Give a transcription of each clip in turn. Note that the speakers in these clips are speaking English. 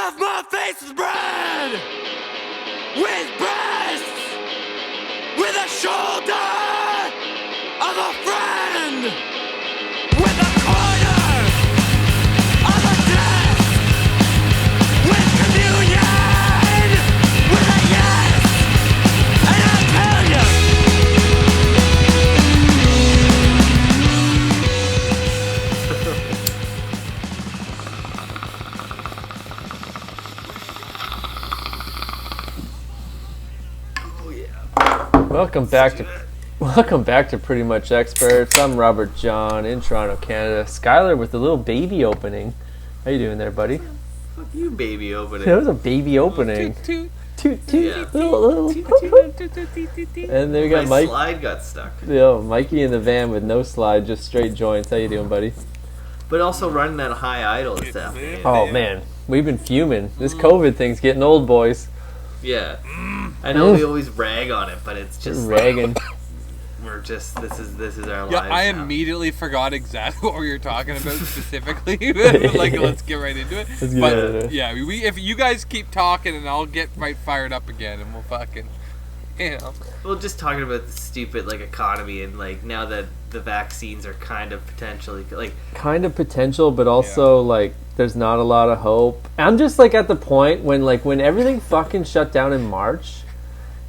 of my face is red, with breasts, with a shoulder of a friend, with a corner of a desk, with communion, with a yes, and I tell you. Welcome back to Pretty Much Experts. I'm Robert John in Toronto, Canada. Skyler with the little baby opening. How you doing there, buddy? Fuck you, baby opening. That was a baby opening. Toot, Toot, toot. Yeah. Little. And there we got My Mike. slide got stuck. Yo, Mikey in the van with no slide, just straight joints. How you doing, buddy? But also running that high idle stuff. Oh man, we've been fuming. This COVID thing's getting old, boys. Yeah. I know we always rag on it, but it's just Ragging. we're just this is our lives. Yeah, I now. immediately forgot exactly what we were talking about specifically. Like, let's get right into it. Let's get But right into it. yeah, if you guys keep talking, and I'll get right fired up again, and we'll fucking, you know. Well, just talking about the stupid economy and now that the vaccines are kind of potentially Kind of potential, but also like there's not a lot of hope. I'm just at the point when everything fucking shut down in March,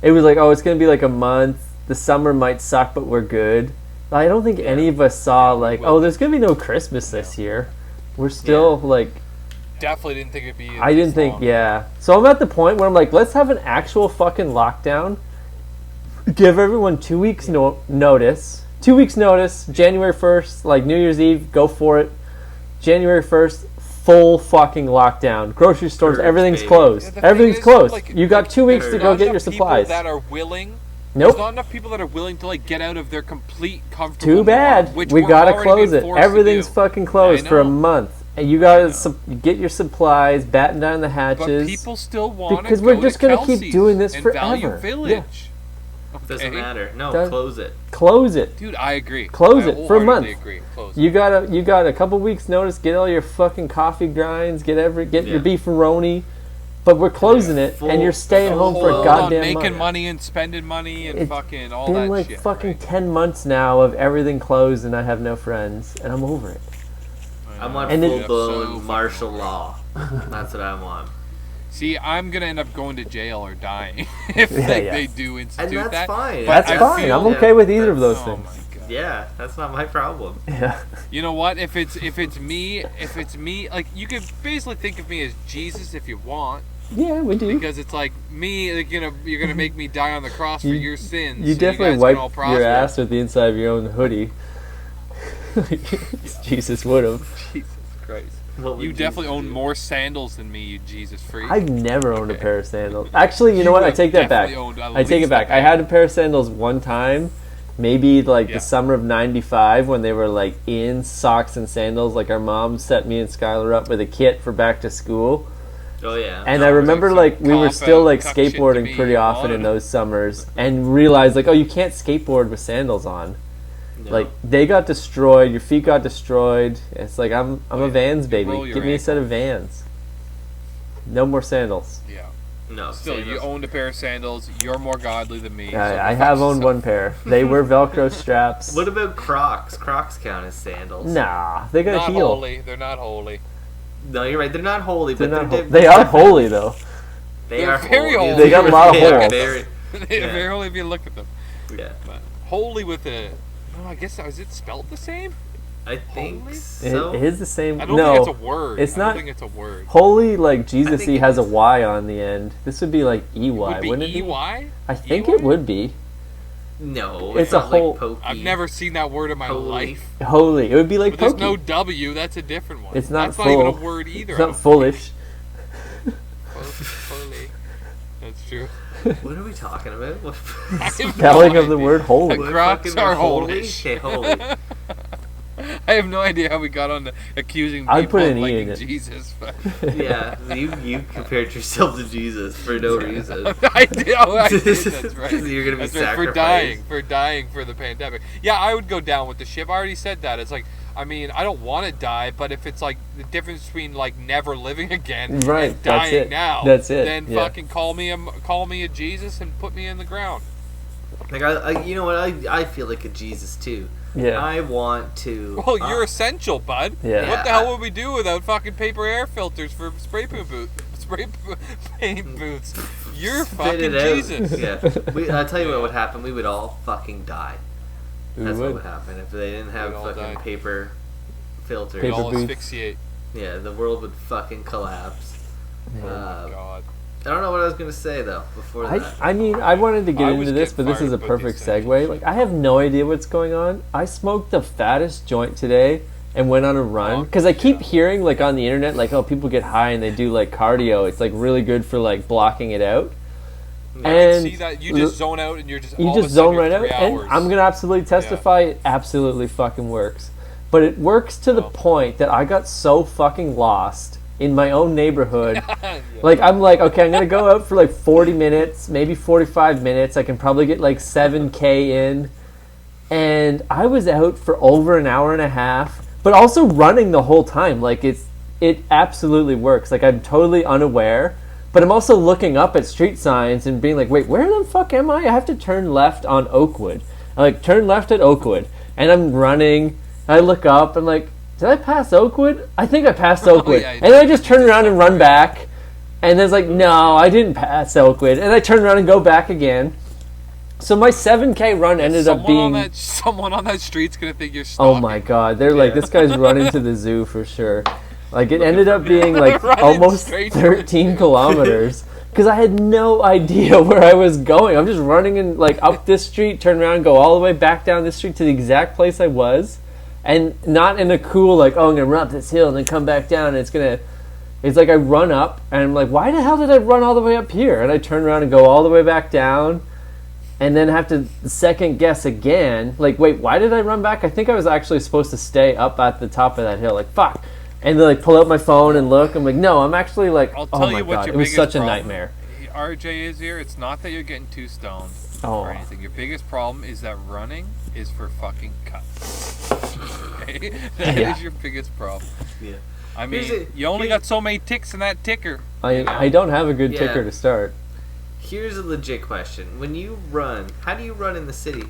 it was oh, it's gonna be a month. The summer might suck, but we're good. I don't think any of us saw oh, there's gonna be no Christmas this year. We're still Definitely didn't think it'd be. I didn't think, So I'm at the point where I'm let's have an actual fucking lockdown. Give everyone 2 weeks notice. 2 weeks notice. January 1st, New Year's Eve, go for it. January 1st, full fucking lockdown. Grocery stores, everything's closed. Yeah, Everything's is, closed. You got 2 weeks to go get your supplies. That are willing. Nope. There's not enough people that are willing to get out of their complete comfortable. Too bad. norm, which We we're gotta already close being it. forced to Everything's do. fucking closed I for a know. month. And you gotta get your supplies, batten down the But hatches. people still want because to we're go just to gonna keep Kelsey's doing this and forever. Value Village. Yeah. doesn't Okay. matter. No, Does- close it. Close it. Dude, I agree. Close I it for a month. wholeheartedly agree. Close You got a couple weeks notice. Get all your fucking coffee grinds. Get your Yeah. beefaroni. But we're closing it, and you're staying home for a Hold on, goddamn making month. money and spending money and It's fucking all been that shit. fucking right? 10 months now of everything closed, and I have no friends, and I'm over it. I'm on And it- full-blown So martial fucking law. That's what I want. See, I'm gonna end up going to jail or dying if Yeah. they do institute And that's that. fine. But That's I fine. feel- I'm okay with either of those Oh things. my god. Yeah, that's not my problem. Yeah. You know what? If it's me, you could basically think of me as Jesus if you want, Yeah, we do. because it's me. You're gonna make me die on the cross for You- your sins. You so definitely guys can all wipe prosper. your ass with the inside of your own hoodie. Jesus would have. Jesus Christ. What would You definitely Jesus own do? more sandals than me, you Jesus freak. I've never owned a Okay. pair of sandals. Actually, you know what? I have take that back. definitely owned at I take least it back. a I pair. had a pair of sandals one time, maybe Yeah. the summer of '95 when they were in socks and sandals. Our mom set me and Skyler up with a kit for back to school. Oh yeah. And No, I it was remember some we were cop still out, cuck shit to skateboarding me, pretty you often wanted in it. those summers and realized oh, you can't skateboard with sandals on. No. They got destroyed, your feet got destroyed. It's I'm Oh, a yeah. Vans You baby. roll your Give me a set of Vans. No more sandals. Yeah. no. Still, you sandals. owned a pair of sandals. You're more godly than me. so I fuck have owned yourself. one pair. They were Velcro straps. What about Crocs? Crocs count as sandals. Nah, they got Not a heel. holy. They're not holy. No, you're right. They're not holy, They're but not they're ho- they are holy though. They They're are very holy. holy. They got a lot of They are holes. very- They're Yeah. very holy if you look at them. yeah. But holy with a. No, I guess is it spelled the same? I think Holy? so. It is the same. I don't no, think it's a word. it's I not- don't think it's a word. holy Jesus. think He it has a is. Y on the end. This would be EY, It would be wouldn't it? be? EY? I think EY? it would be No, It's it's a not whole- like pokey. I've never seen that word in my Holy. life. holy. It would be like But there's pokey. no W. That's a different one. It's not That's not even a full. word either. It's I not don't foolish. think. Holy. That's true. What are we talking about? What I have no Spelling of the idea. word holy. Crocs fucking are holy? holy. Okay, holy. I I have no idea how we got on to accusing I'd people put of an E in liking it. Jesus. But Yeah, you compared yourself to Jesus for no reason. I did. That's right. You're gonna be That's right, sacrificed. for dying for the pandemic. Yeah, I would go down with the ship. I already said that. It's like, I mean, I don't want to die, but if it's like the difference between like never living again Right, and that's dying it. now, That's it, then yeah. fucking call me a Jesus and put me in the ground. Like I you know what? I feel like a Jesus too. Yeah. I want to. Well, you're essential, bud. Yeah. What the hell would we do without fucking paper air filters for spray paint boots? You're spit fucking it out. Jesus. Yeah. I'll tell you what would happen. We would all fucking die. We That's what would. would happen if they didn't have We'd all fucking die. paper filters. We Paper all boots. asphyxiate. Yeah, the world would fucking collapse. Oh my god. I don't know what I was gonna say though before that. I mean, I wanted to get I was into this, getting but this is a fired about perfect these things. segue. Like, I have no idea what's going on. I smoked the fattest joint today and went on a run because I keep hearing like on the internet, like, oh, people get high and they do like cardio. It's like really good for like blocking it out. And See that you just zone out and you're just you all of a just sudden zone you're right out, 3 and hours. I'm gonna absolutely testify it absolutely fucking works. But it works to the point that I got so fucking lost in my own neighborhood. Like, I'm like, okay, I'm gonna go out for like 40 minutes, maybe 45 minutes. I can probably get like 7K in, and I was out for over an hour and a half, but also running the whole time. Like, it absolutely works. Like, I'm totally unaware. But I'm also looking up at street signs and being like, wait, where the fuck am I? I have to turn left on Oakwood. I like turn left at Oakwood. And I'm running. I look up. I'm like, did I pass Oakwood? I think I passed Oakwood. yeah, you And then I just turn around and run back. And then it's like, no, I didn't pass Oakwood. And I turn around and go back again. So my 7K run ended up being... Someone on that street's gonna think you're Oh stalking. my god. They're like, this guy's running to the zoo for sure. Like, it ended up being like Running almost straight to the 13 kilometers because I had no idea where I was going. I'm just running in like up this street, turn around, go all the way back down this street to the exact place I was, and not in a cool like, oh, I'm gonna run up this hill and then come back down. And it's like I run up and I'm like, why the hell did I run all the way up here? And I turn around and go all the way back down, and then have to second guess again. Like, wait, why did I run back? I think I was actually supposed to stay up at the top of that hill. Like, fuck. And then like pull out my phone and look. I'm like, no, I'm actually like, I'll oh tell my you what god, your it was biggest such a problem, nightmare. RJ is here. It's not that you're getting too stoned Oh. or anything. Your biggest problem is that running is for fucking cuts. Okay? That Yeah. is your biggest problem. Yeah. I mean, Here's you only got so many ticks in that ticker. I don't have a good Yeah. ticker to start. Here's a legit question: when you run, how do you run in the city?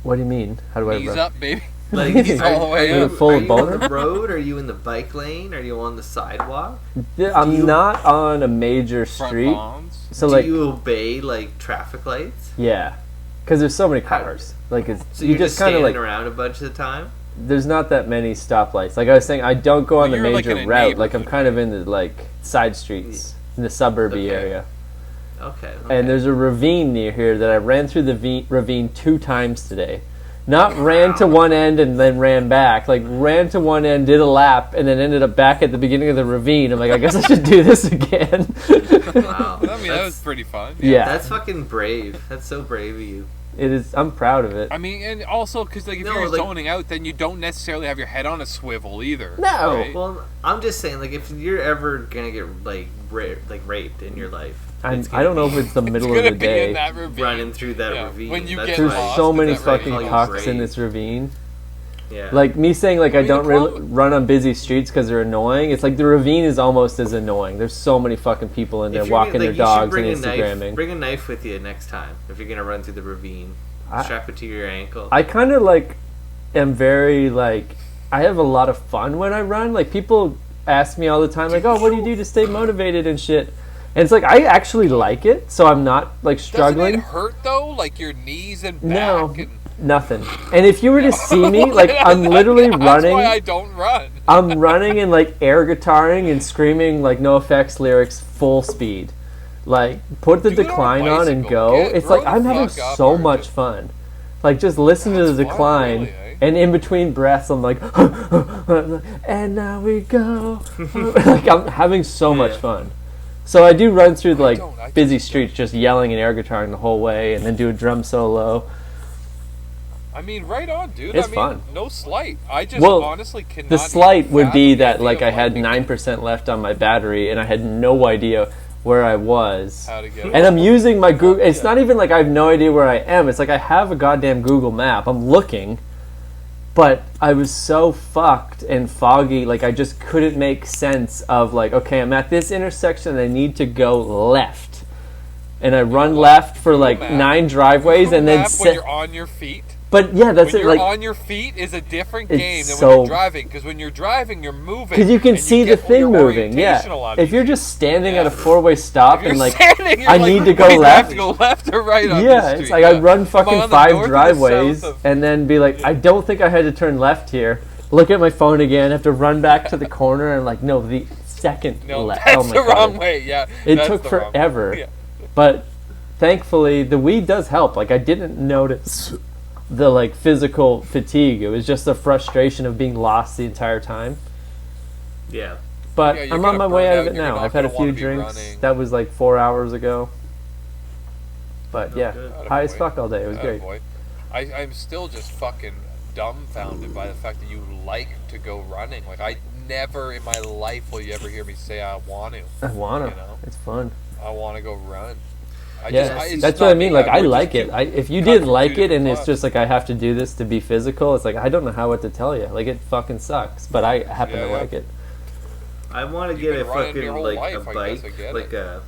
What do you mean? How do I Knees run? up, baby. Like, Knees all the way are up. you, Full are of you on boner? the road? Are you in the bike lane? Are you on the sidewalk? I'm you- not on a major Front street, lawns. so do like, you obey like traffic lights? yeah, because there's so many cars. Like, it's So you you're just just kind of standing like, around a bunch of the time. there's not that many stoplights. Like I was saying, I don't go on the you're, like, major in a route. Like, I'm neighborhood, kind of in the like side streets in the suburby Okay. area. Okay. And there's a ravine near here that I ran through the ravine 2 times today. Not ran to one end and then ran back. Like, ran to one end, did a lap, and then ended up back at the beginning of the ravine. I'm like, I guess I should do this again. Wow. I mean, that was pretty fun. Yeah. That's fucking brave. That's so brave of you. It is. I'm proud of it. I mean, and also because like if No, you're like- zoning out, then you don't necessarily have your head on a swivel either. No. right? Well, I'm just saying, like, if you're ever gonna get like raped in your life, it's I gonna don't know be if it's the It's middle of gonna the be in day. that ravine. running through that Yeah, ravine. when you That's get There's why- lost so in many that fucking ravine. Call you cucks in brave. this ravine. Yeah. Like, me saying like I mean, don't the problem- run on busy streets because they're annoying. It's like the ravine is almost as annoying. There's so many fucking people in there If you're walking gonna- their like, you should dogs and bring a knife- Instagramming. Bring a knife with you next time if you're gonna run through the ravine. Strap it to your ankle. I kind of like am very like I have a lot of fun when I run. Like, people ask me all the time, like, "Oh, what do you do to stay motivated and shit?" And it's like I actually like it, so I'm not like Doesn't struggling. it hurt though? Like your knees and back? No, And... nothing. And if you were to see me, like, I'm literally That's running. why I don't run. I'm running and like air guitaring and screaming like No Effects lyrics full speed. Like, put the Do it on a decline on and bicycle, go. kid. It's Grow like the I'm having fuck up, so RJ. much fun. Like, just listen to the That's fun, decline, really, eh? and in between breaths, I'm like, and now we go. Like, I'm having so much fun. So I do run through like don't, I busy streets, just yelling and air guitaring the whole way, and then do a drum solo. I mean, right on, dude. It's I mean, fun. no slight. I just Well, honestly cannot. The slight would be fathom that the like idea I of had lightning 9% left on my battery and I had no idea where I was. How to get And I'm using my Google. It's not even like I have no idea where I am. It's like I have a goddamn Google map. I'm looking, but I was so fucked and foggy. Like I just couldn't make sense of like, okay, I'm at this intersection and I need to go left, and I run left for like map. 9 driveways Google and then. map when you're on your feet. But yeah, that's When it. you're Like on your feet is a different It's game than so- when you're driving. Because when you're driving, you're moving. because you can and see the get all thing your moving. Yeah. orientational on If you. you're just standing at a Yeah. 4-way stop If you're and like. standing, you're I like, need to go wait, do I have left. to go left or right on Yeah, this street? it's like I'd run fucking Am I on the 5 north or the driveways south of- and then be like, I don't think I had to turn left here. Look at my phone again. Have to run back to the corner and like, no, the second No, left. that's Oh my the wrong God. way. Yeah, It that's took the wrong way. forever. Yeah. But thankfully, the weed does help. Like I didn't notice the like physical fatigue. It was just the frustration of being lost the entire time. Yeah. But Yeah, you're I'm on gonna my way burn out of out, it you're now. not I've had a gonna few wanna be drinks. running. That was like 4 hours ago. But yeah, good. high as Attaboy. fuck all day. It was great. Boy. I'm still just fucking dumbfounded by the fact that you like to go running. Like I never in my life will you ever hear me say I want to. I wanna. You know? It's fun. I want to go run. Yeah, it's that's not what I mean. me. Like I would like just it. keep If you cut didn't from like two it, and different it's just like I have to do this to be physical, it's like I don't know how what to tell you. Like it fucking sucks, but I happen Yeah, to yeah. like it. I want to You've get a been running fucking your whole like life, a I guess, bike, I get like a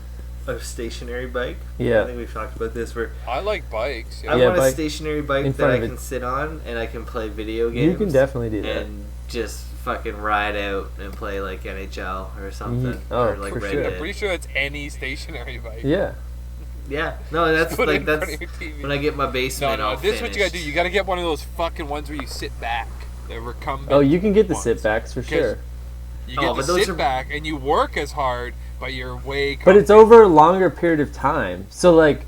stationary bike. Yeah. I think we've talked about this. Where I like bikes. I Yeah, want a bike stationary in bike that front I of it. can sit on and I can play video games. You can definitely do that. and just fucking ride out and play like NHL or something. Oh, or like for Red sure. I'm Dead. pretty sure that's any stationary bike. Yeah. Yeah, no, that's Put it like in that's front of your TV. when I get my No, basement no, all this is what you gotta do. finished. You gotta get one of those fucking ones where you sit back. The recumbent. Oh, you can get the ones. sit backs for sure. You Oh, get but to those sit are- back and you work as hard, but you're way. But it's comfy. over a longer period of time. So like,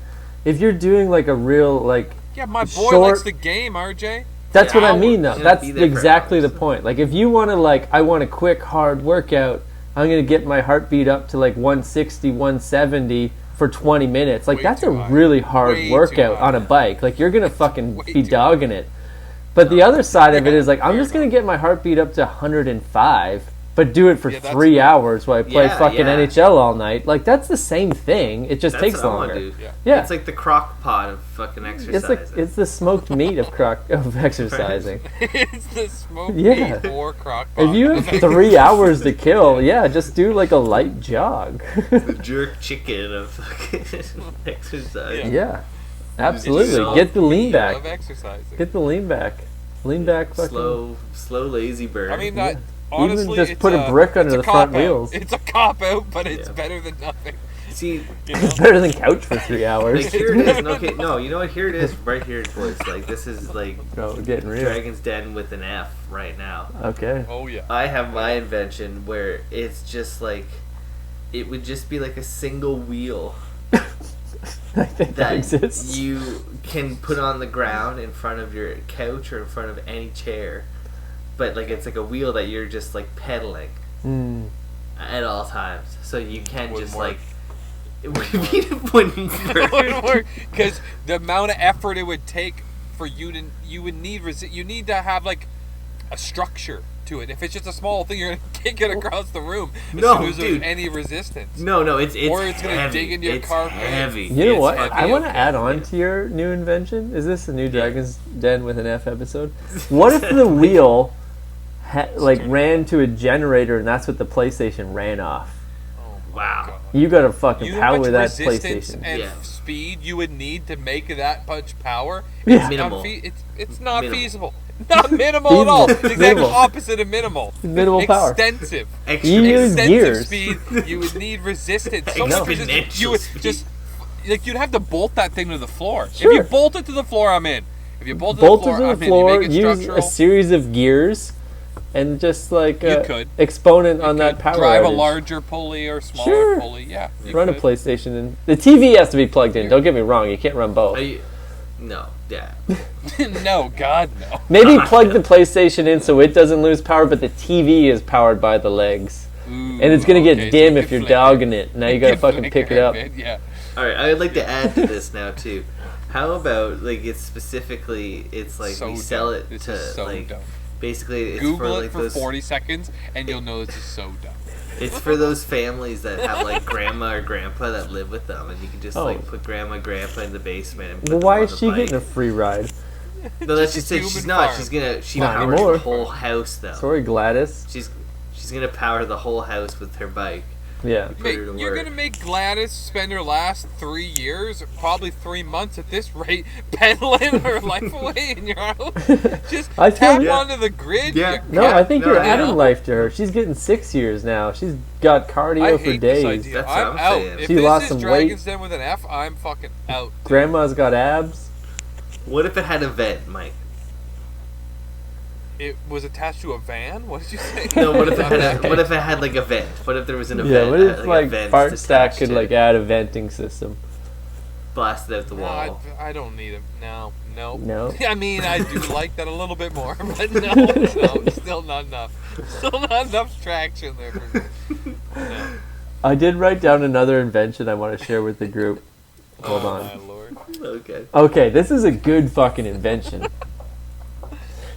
if you're doing like a real like, Yeah, my boy short- likes the game, RJ. that's Yeah, what I mean though. hours. That's Be there for exactly the hours. point. Like if you want to like, I want a quick hard workout. I'm gonna get my heartbeat up to like 160, 170 for 20 minutes. Like Way that's a too high. really hard Way too workout high. on a bike. Like you're gonna fucking Way be too high. dogging it. But the other side of it is like I'm Fair just gonna get my heartbeat up to 105, but do it for Yeah, that's 3 good. hours while I play Yeah, fucking yeah. NHL all night. Like that's the same thing. It just That's takes what I wanna longer. do. Yeah. Yeah, It's like the crock pot of fucking exercising. it's the smoked meat of exercising. It's the smoke Yeah. meat or crock pot. If you have 3 hours to kill, yeah, just do like a light jog. the jerk chicken of fucking exercise. Yeah, absolutely. so Get the lean I love back. exercising. Get the lean back. Lean back. Fucking. Slow lazy burn. I mean, Yeah. that, honestly, just it's put a brick under it's a the front cop-out. wheels. It's a cop out, but it's Yeah. better than nothing. See, You know? It's better than couch for 3 hours. like here it is. Okay, no, you know what? Here it is, right here, boys. Like this is like No, we're getting real. Dragon's Den with an F right now. Okay. Oh yeah. I have my invention where it's just like it would just be like a single wheel I think that that exists. you can put on the ground in front of your couch or in front of any chair, but like it's like a wheel that you're just like pedaling Mm. at all times, so you can Wouldn't just work. like it wouldn't It work. wouldn't work because the amount of effort it would take for you to you need to have like a structure to it. If it's just a small thing, you're gonna kick it across the room as No, soon as there's dude. any resistance. No, it's Or it's gonna heavy. dig into your It's carpet. heavy. You know It's what? heavy. I want to okay. add on to your new invention. Is this a new Dragon's Den with an F episode? What if the wheel ran to a generator and that's what the PlayStation ran off? Oh my Wow. God. You gotta fucking You know how power much that resistance PlayStation. and Yeah. speed you would need to make that much power? Yeah. It's Minimal. It's not Minimal. feasible. Not minimal at all. Feasible. The exact Minimal. opposite of minimal. Minimal power. Extensive. Extra You use Extensive gears. speed. You would need resistance. So know. much resistance. You would Exponential just like you'd have to bolt that thing to the floor. Sure. If you bolt it to the floor, I'm in. If you bolt it Bolt to it the to floor, the I'm floor, in. You make it use structural. a series of gears, and just like You could. exponent on You that could power drive a outage. larger pulley or smaller Sure. pulley. Yeah. you Run a could. PlayStation and the TV has to be plugged in. Don't get me wrong, you can't run both. Are you, no, yeah. No, God, no. Maybe plug the PlayStation in so it doesn't lose power, but the TV is powered by the legs. Ooh, And it's gonna get okay, so dim you if can you're flick dogging it. Now you gotta can fucking flick pick it it a up. bit, yeah. All right, I'd like to add to this now too. How about like it's specifically? It's like So we sell dumb. it This to is so like dumb. basically it's Google for like it for those 40 seconds, and you'll know this is so dumb. it's for those families that have like grandma or grandpa that live with them, and you can just like put grandma, grandpa in the basement. And put Well, them why on is the she bike. getting a free ride? No, that's Just just a it. human She's not. farm. She Not powers anymore. the whole house though. Sorry, Gladys. She's gonna power the whole house with her bike. Yeah. Put Mate, her to you're work. gonna make Gladys spend her last 3 years, probably 3 months at this rate, peddling her life away in your house. Just I feel tap you. onto the grid. Yeah. you No, cat. I think you're I adding know. life to her. She's getting 6 years now. She's got cardio I for hate this days. idea. That's what I'm I'm out. saying. If She this lost is some Dragon's weight. Den with an F, I'm fucking out. Grandma's got abs. What if it had a vent, Mike? It was attached to a van? What did you say? No, what if it had like a vent? What if there was an event? Yeah, what if a like vent Fart Stack attached could to like it? add a venting system? Blast it out the No, wall. I don't need it. No. No? I mean, I do like that a little bit more, but no, still not enough. Still not enough traction there for me. No. I did write down another invention I want to share with the group. Hold Oh, on. my lord. Okay. Okay, this is a good fucking invention.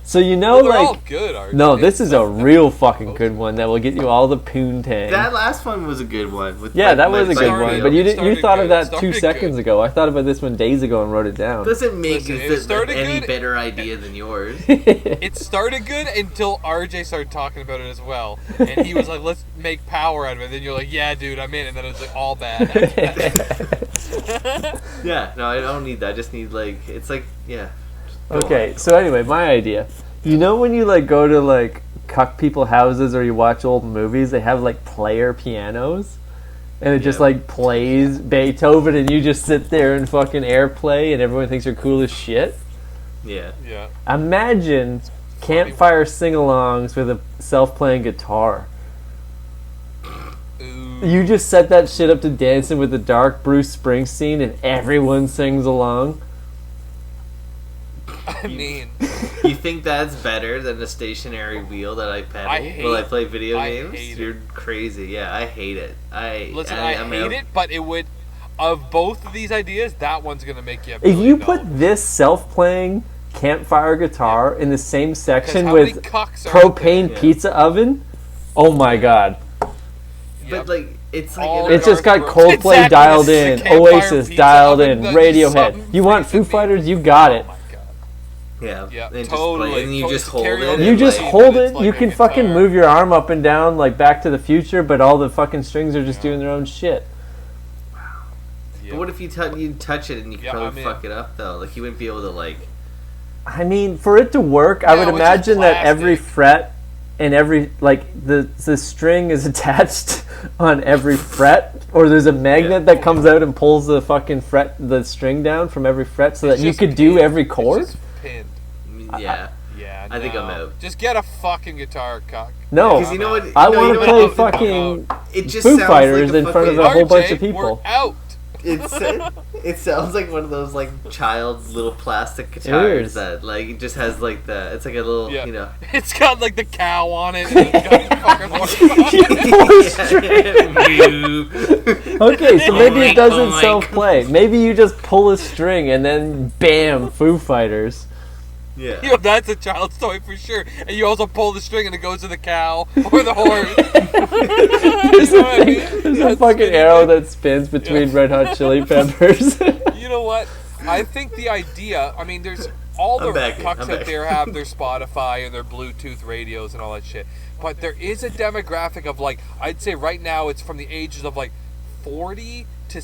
So you know, Well, they're like, all good, aren't no, they? this is a real fucking good one that will get you all the poontang. That last one was a good one. With Yeah, that was a bike good started- one. wheel. But you it did, you started thought of good. that It started 2 seconds good. ago. I thought about this one days ago and wrote it down. doesn't make Listen, it this started any good. better idea than yours. It started good until RJ started talking about it as well, and he was like, "Let's make power out of it." And then you're like, "Yeah, dude, I'm in," and then it's like all bad. Yeah, no, I don't need that. I just need like it's like yeah. Go Okay, on. so anyway, my idea. You know when you like go to like cuck people houses or you watch old movies, they have like player pianos, and it just Yeah. like plays Beethoven, and you just sit there and fucking airplay, and everyone thinks you're cool as shit. Yeah. Yeah. Imagine campfire sing-alongs with a self-playing guitar. Ooh. You just set that shit up to dancing with the dark Bruce Springsteen, and everyone sings along. I mean, You think that's better than the stationary wheel that I pedal while I play video I games? hate it. You're crazy. Yeah, I hate it. listen, I'm I out. hate it, but it would. Of both of these ideas, that one's gonna make you. If you put this self-playing campfire guitar in the same section how many with cucks are out there? propane Yeah. pizza oven, oh my god. But like it's like All in a- It's just got Exactly, Coldplay this is dialed a in, campfire Oasis pizza dialed oven in, that Radiohead. something You want Foo facing me. Fighters? You got it. Oh my god. yeah, Yeah, and just totally. play, and you Totally just hold carry it. on and You just Like, hold but it's it. like You a can fucking guitar. move your arm up and down like Back to the Future, but all the fucking strings are just doing their own shit. But what if you touch it and you could Yeah, probably I'm in. fuck it up though? Like you wouldn't be able to like. I mean, for it to work, I No, would it's just imagine that every plastic. fret and every like the string is attached on every fret, or there's a magnet Yeah. that comes out and pulls the fucking the string down from every fret, so that It's you just could do pinned. every It's chord. just pinned. Yeah. Yeah, I think I'm no. out. Just get a fucking guitar, cock. No, Because you know what? I no, want you to know play what? fucking It just Foo sounds Fighters like in front of fucking- a whole bunch of RJ, people. We're out. It sounds like one of those like child's little plastic guitars is. that like it just has like the it's like a little Yeah. you know. It's got like the cow on it. And it's got the fucking horse on it. Okay, so maybe it doesn't Oink, oink. self-play. Maybe you just pull a string and then bam, Foo Fighters. Yeah. Yo, that's a child's toy for sure. And you also pull the string and it goes to the cow or the horse. There's, You know what I mean? there's a That's fucking spinning arrow thing. that spins between Red Hot Chili Peppers. You know what? I think the idea. I mean, there's all the I'm back. cucks I'm out back. there have their Spotify and their Bluetooth radios and all that shit. But there is a demographic of like I'd say right now it's from the ages of like 40 to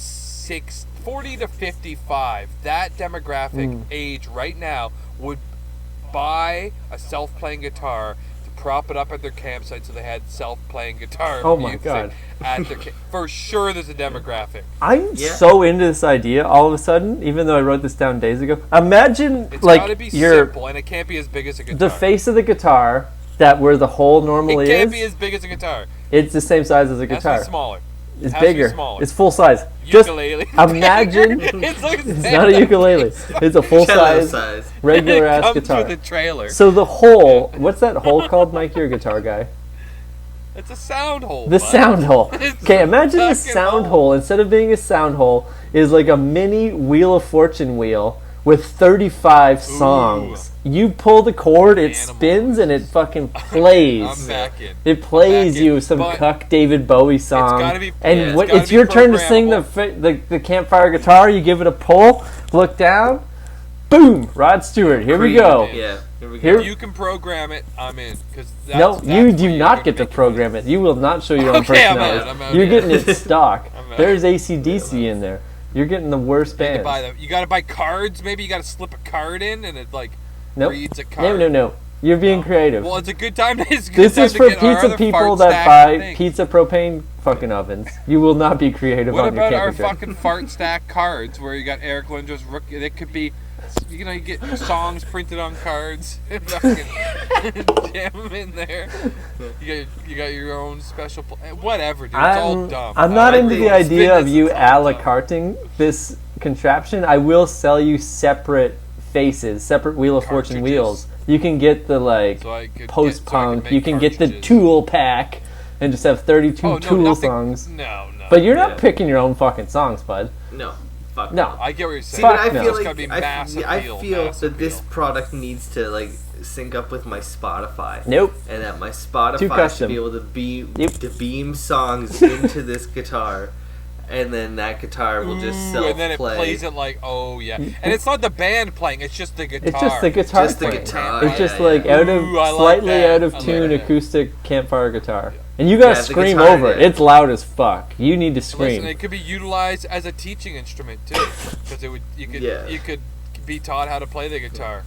55. That demographic age right now would buy a self-playing guitar to prop it up at their campsite so they had self-playing guitar Oh my music God. at their for sure there's a demographic. I'm Yeah. so into this idea all of a sudden, even though I wrote this down days ago. Imagine It's gotta like be your simple and it can't be as big as a guitar. the face of the guitar that where the hole normally it can't is. be as big as a guitar. It's the same size as a It has to guitar. be smaller. It's has to be bigger. smaller. It's full size. Just Ukulele. imagine. it's like It's not a ukulele. It's a full Cello size, size. regular it ass comes guitar. with a trailer. So the hole. What's that hole called, Mike? You're a guitar guy. It's a sound hole. The bud. sound hole. It's Okay, imagine the fucking sound hole. hole instead of being a sound hole is like a mini Wheel of Fortune wheel with 35 songs. You pull the cord, it spins, and it fucking plays. I'm back in. It plays you some But cuck David Bowie song. gotta be- and yeah, it's what, gotta it's be your turn to sing programmable. the campfire guitar. You give it a pull, look down, boom, Rod Stewart. Here we go. Yeah, here we go. Here- If you can program it, I'm in. Cause No, that's you where do you're not gonna get to make program it. You will not show your own Okay, I'm personality. out, I'm out, You're yeah. getting it stock. I'm out. There's AC/DC in there. You're getting the worst You, bands. you gotta buy cards. Maybe you gotta slip a card in, and it like Nope. reads a card. No. You're being creative. Well, it's a good time. It's a good This time is to for get our pizza other people fart that stack buy things. pizza propane fucking ovens. You will not be creative What on your about our camping trip. fucking fart stack cards where you got Eric Lindra's rookie? It could be, you know, you get songs printed on cards and fucking jam them in there. You got your own special, whatever, dude. It's all dumb. I'm not I into think the idea of fitness you is a all la dumb. carting this contraption. I will sell you separate faces, separate Wheel of Fortune Cartridges. wheels. You can get the like So I could post-punk. make You can get the cartridges. Tool pack and just have 32 Oh, no, Tool nothing- songs. No. But you're not Yeah. picking your own fucking songs, bud. No, fuck No. I get what you're saying. See, but I Fuck no. feel It's gotta like be I mass feel appeal, mass that this appeal. product needs to like sync up with my Spotify. Nope. And that my Too Spotify should custom. be able to beam Yep. to beam songs into this guitar, and then that guitar will just Ooh, self-play. and then it plays it like, oh yeah. And it's not the band playing; it's just the guitar. It's just the guitar Just the playing. guitar, It's just yeah, like yeah. out of Ooh, I like slightly that. out of I like tune that. acoustic campfire guitar. And you gotta Yeah, the scream guitar, over it. yeah. It's loud as fuck. You need to Listen, scream. it could be utilized as a teaching instrument too, because Yeah. you could be taught how to play the guitar.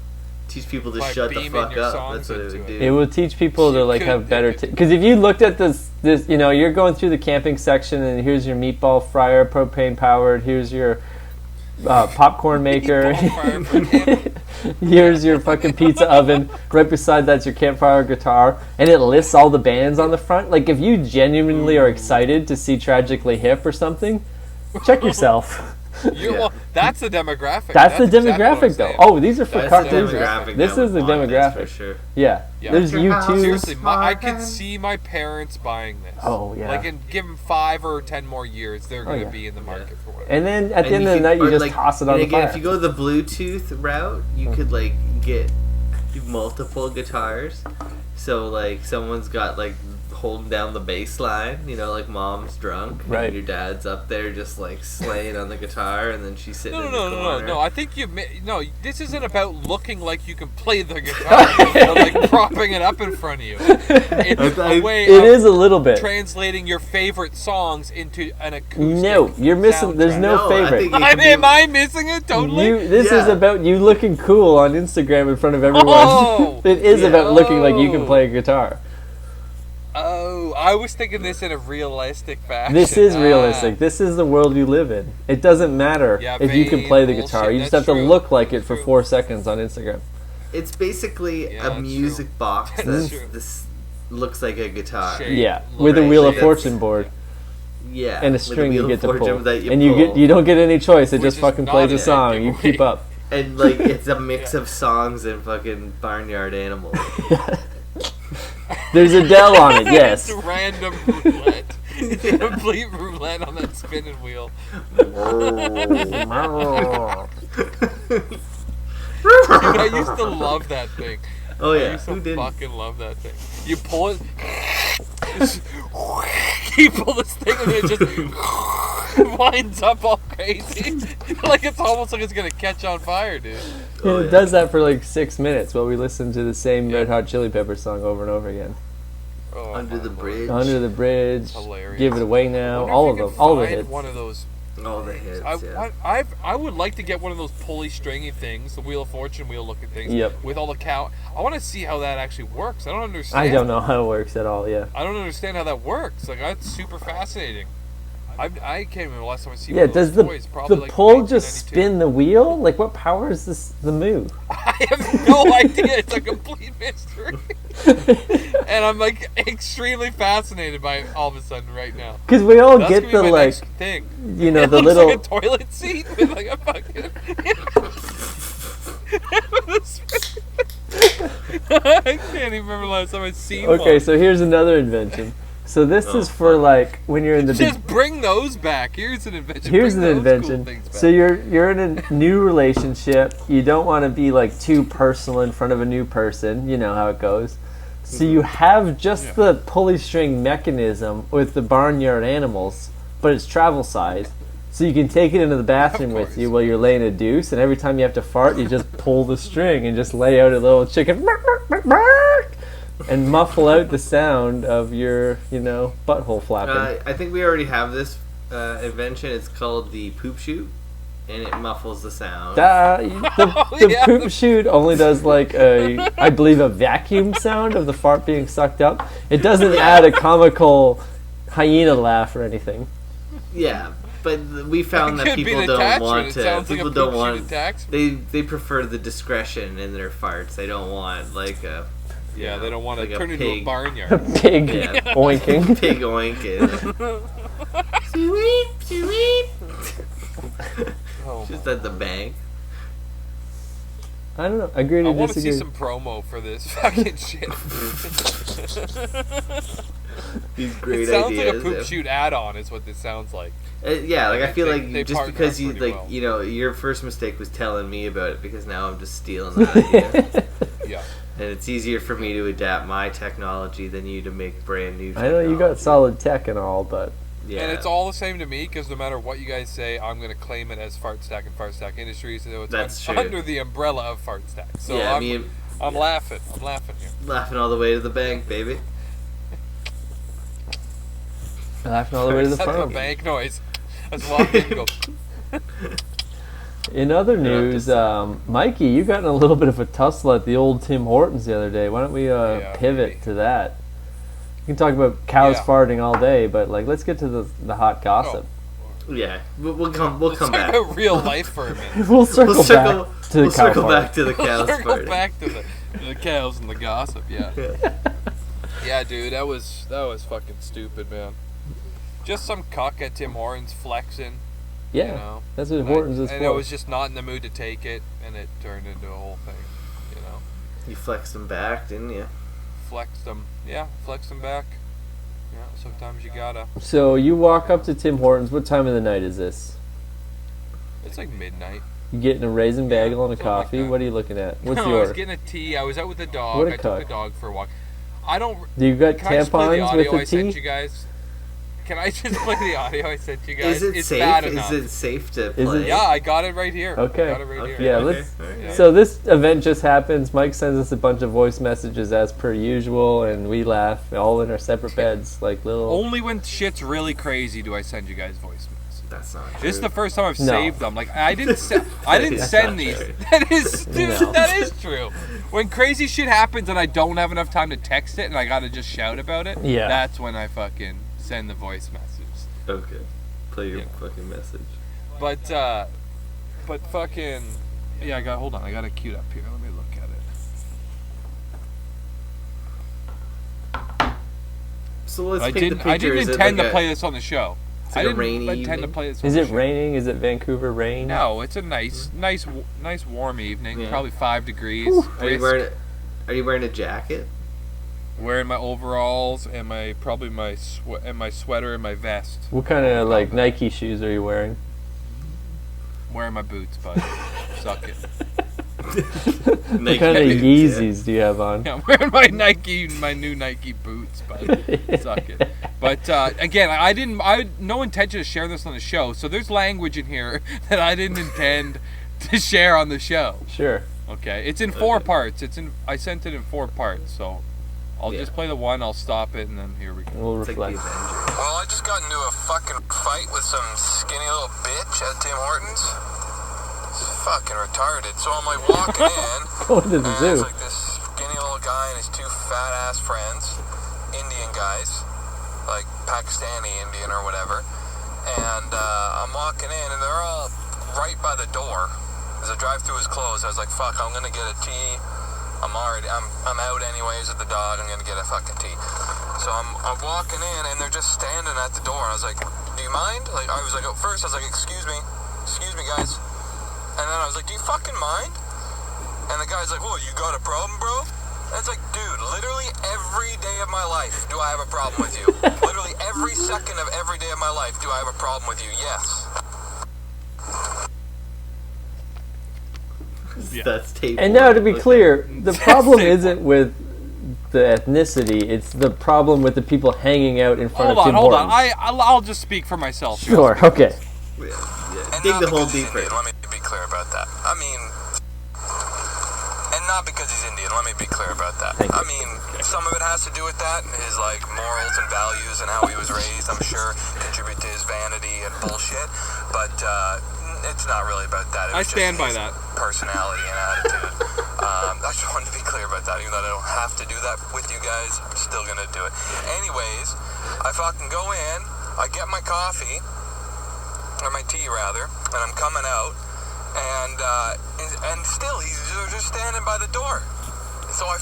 Teach people to by shut the beaming fuck your up. songs That's what it would into do. It will teach people to You like could- have better you could- because if you looked at this you know you're going through the camping section and here's your meatball fryer propane powered, here's your popcorn maker, Meatball fryer for camping. here's your fucking pizza oven, right beside that's your campfire guitar, and it lists all the bands on the front. Like if you genuinely are excited to see Tragically Hip or something, check yourself. Well, that's the demographic. That's the exactly what I'm demographic though. saying. Oh, these are for That's cuck the losers. demographic. This that is the would want this demographic. for sure. Yeah. Yeah. There's YouTube. Seriously, I could see my parents buying this. Oh, yeah. Like, and give them 5 or 10 more years, they're going to yeah. be in the market for whatever. And then at the end And of the can- night, you or, just like, toss it on and the again, fire. if you go the Bluetooth route, you could like get multiple guitars. So like someone's got like holding down the bass line, you know, like mom's drunk, Right. and your dad's up there just like slaying on the guitar, and then she's sitting in the corner. No. I think no. This isn't about looking like you can play the guitar, or like propping it up in front of you. It's a way It of is a little bit. translating your favorite songs into an acoustic. No, you're missing. There's soundtrack. no No, I favorite. think it could be- Am I missing it totally? This is Yeah. about you looking cool on Instagram in front of everyone. Oh! It is Yeah. about looking like you can Oh. play a guitar. Oh, I was thinking this in a realistic fashion. This is Ah. realistic. This is the world you live in. It doesn't matter Yeah, if you can vain play the bullshit. guitar. You just That's have to true. look like it for True. 4 seconds on Instagram. It's basically Yeah, a that's music true. box That's that true. this looks like a guitar. Shape. Yeah, Look with a right, Wheel like of Fortune board Yeah, and a with string Wheel you of get to Fortune pull, that and pull. you don't get any choice. It Which just is fucking not plays a in song. any You way. keep up. And like it's a mix of songs and fucking barnyard animals. There's Adele on it. Yes. It's random roulette. It's a complete roulette on that spinning wheel. Dude, I used to love that thing. Oh I yeah, used to who didn't? fucking love that thing. You pull it, you pull this thing and it just winds up all crazy. Like it's almost like it's gonna catch on fire, dude. Oh, It yeah. does that for like 6 minutes while we listen to the same Red Hot Chili Peppers song over and over again. Oh, Under my the Lord. bridge. Under the Bridge, Hilarious. Give It Away I Now, wonder all if of you them, can all the find hits. One of those. All the hits. Yeah. I would like to get one of those pulley stringy things, the Wheel of Fortune wheel looking things. Yep. With all the cow. I want to see how that actually works. I don't understand. I don't know how it works at all. Yeah. I don't understand how that works. Like that's super fascinating. I can't remember the last time I seen Yeah. one of Does those the toys. Probably the like pull just 1992. spin the wheel? Like what powers the move? I have no idea. It's a complete mystery. And I'm like extremely fascinated by it all of a sudden right now. Because we all That's get gonna be the my like, next thing. you know, It the looks little. like a toilet seat with like a fucking. I can't even remember the last time I seen one. Okay, so here's another invention. So this Oh, is for fuck. like when you're in the Just bring those back. Here's an invention. Here's Bring an those cool invention. things back. So you're in a new relationship. You don't want to be like too personal in front of a new person. You know how it goes. So you have just the pulley string mechanism with the barnyard animals, but it's travel size. So you can take it into the bathroom with course. you while you're laying a deuce, and every time you have to fart, you just pull the string and just lay out a little chicken and muffle out the sound of your, butthole flapping. I think we already have this invention. It's called the poop chute, and it muffles the sound. The poop chute only does like I believe a vacuum sound of the fart being sucked up. It doesn't add a comical hyena laugh or anything. Yeah, but we found It that could be people an don't attachment. want It to. sounds like a People poop don't chute want. attachment. They prefer the discretion in their farts. They don't want like a. Yeah, they don't want to like a turn into a pig. barnyard. Pig Yeah. oinking. Pig oinking. Sweet, sweet. Oh, Just at the bank. I don't know. Agree to I want to disagree. see some promo for this fucking shit. These great It sounds ideas. like a poop shoot add-on is what this sounds like. Yeah, like I feel They- like they just partner because up you pretty like well. your first mistake was telling me about it because now I'm just stealing that idea. Yeah. And it's easier for me to adapt my technology than you to make brand new I technology. know you got solid tech and all, but Yeah. And it's all the same to me because no matter what you guys say, I'm going to claim it as Fart Stack and Fart Stack Industries. So it's That's true. under the umbrella of Fart Stack. So Yeah, I'm laughing. I'm laughing here. laughing all the way to the bank, baby. laughing all the way to the That's a farm. bank noise. Let's walk in and go. In other Yeah, news, just- Mikey, you got in a little bit of a tussle at the old Tim Hortons the other day. Why don't we pivot maybe. to that? We can talk about cows Yeah. farting all day, but like, let's get to the hot gossip. Yeah, we'll come Let's come talk back. about real life for a minute. We'll circle We'll circle, back to the we'll cow circle fart. back to the cows Circle farting. back to the cows and the gossip. Yeah. Yeah, dude, that was fucking stupid, man. Just some cuck at Tim Hortons flexing. Yeah, You know? that's what And Hortons is and for. I was just not in the mood to take it, and it turned into a whole thing. You know, You flexed them back, didn't you? flexed them. Yeah, flexed them back. Yeah, sometimes you gotta. So you walk up to Tim Hortons. What time of the night is this? It's like midnight. You getting a raisin bagel and a something like coffee? that. What are you looking at? What's No, the I was order? getting a tea. I was out with the dog. What a I took cuck. the dog for a walk. I don't. Do you got Can I just play the tampons audio with I the sent tea? you guys? Can I just play the audio I sent you guys? Is it it's safe? bad Is enough. it safe to Is play? it- Yeah, I got it right here. Okay. I got it right Okay. here. Yeah, Okay. let's. Alright. So this event just happens. Mike sends us a bunch of voice messages as per usual, and we laugh all in our separate beds like little. Only when shit's really crazy do I send you guys voice messages. That's not true. This is the first time I've No. saved them. Like I didn't That's send not these. true. That is dude, No. that is true. When crazy shit happens and I don't have enough time to text it and I gotta just shout about it, Yeah. that's when I fucking send the voice message. Okay. Play your Yeah. fucking message. But fucking yeah, hold on, I got it queued up here. Let me look at it. So let's I paint the didn't picture. Is it intend like to a- play this on the show. It's I like a didn't rainy intend to evening? play this on Is the it show. raining? Is it Vancouver rain? No, it's a nice warm evening. Yeah. Probably 5 degrees. Are you brisk. wearing a jacket? Wearing my overalls and my sweater and my vest. What kind of like Nike shoes are you wearing? Wearing my boots, bud. Suck it. What kind of Yeezys do you have on? Yeah, I'm wearing my new Nike boots, bud. Suck it. But again, I had no intention of sharing this on the show. So there's language in here that I didn't intend to share on the show. Sure. Okay, it's in 4 parts. I sent it in 4 parts, so I'll Yeah. just play the one. I'i'll stop it, and then here we go. We'll It's like the reflect. Avengers. Well, I just got into a fucking fight with some skinny little bitch at Tim Hortons. It's fucking retarded. So I'm like walking in, Going to the and there's zoo. like this skinny little guy and his 2 fat ass friends, Indian guys, like Pakistani Indian or whatever. And I'm walking in, and they're all right by the door. As the drive-thru is closed, I was like, "Fuck, I'm gonna get a tea. I'm out anyways with the dog. I'm gonna get a fucking tea." So I'm walking in, and they're just standing at the door. I was like, "Do you mind?" Like I was like, at first I was like, excuse me, guys." And then I was like, "Do you fucking mind?" And the guy's like, "Whoa, you got a problem, bro?" And it's like, dude, literally every day of my life do I have a problem with you. Literally every second of every day of my life do I have a problem with you. Yes. Yeah. That's tape. And now, to be Okay. clear, the problem Same isn't with the ethnicity; it's the problem with the people hanging out in front Hold of on, Tim hold on. Hortons. I'll just speak for myself. here. Sure. Okay. Yeah. And Dig not the hole because he's deeper. Indian, let me be clear about that. I mean, and not because he's Indian, let me be clear about that. Thank you. I mean, some of it has to do with that, his like morals and values and how he was raised, I'm sure, contribute to his vanity and bullshit. But it's not really about that. It I was stand just by his that. personality and attitude. I just wanted to be clear about that. Even though I don't have to do that with you guys, I'm still gonna do it. Anyways, I fucking go in, I get my coffee, or my tea rather, and I'm coming out, and still he's just standing by the door. So I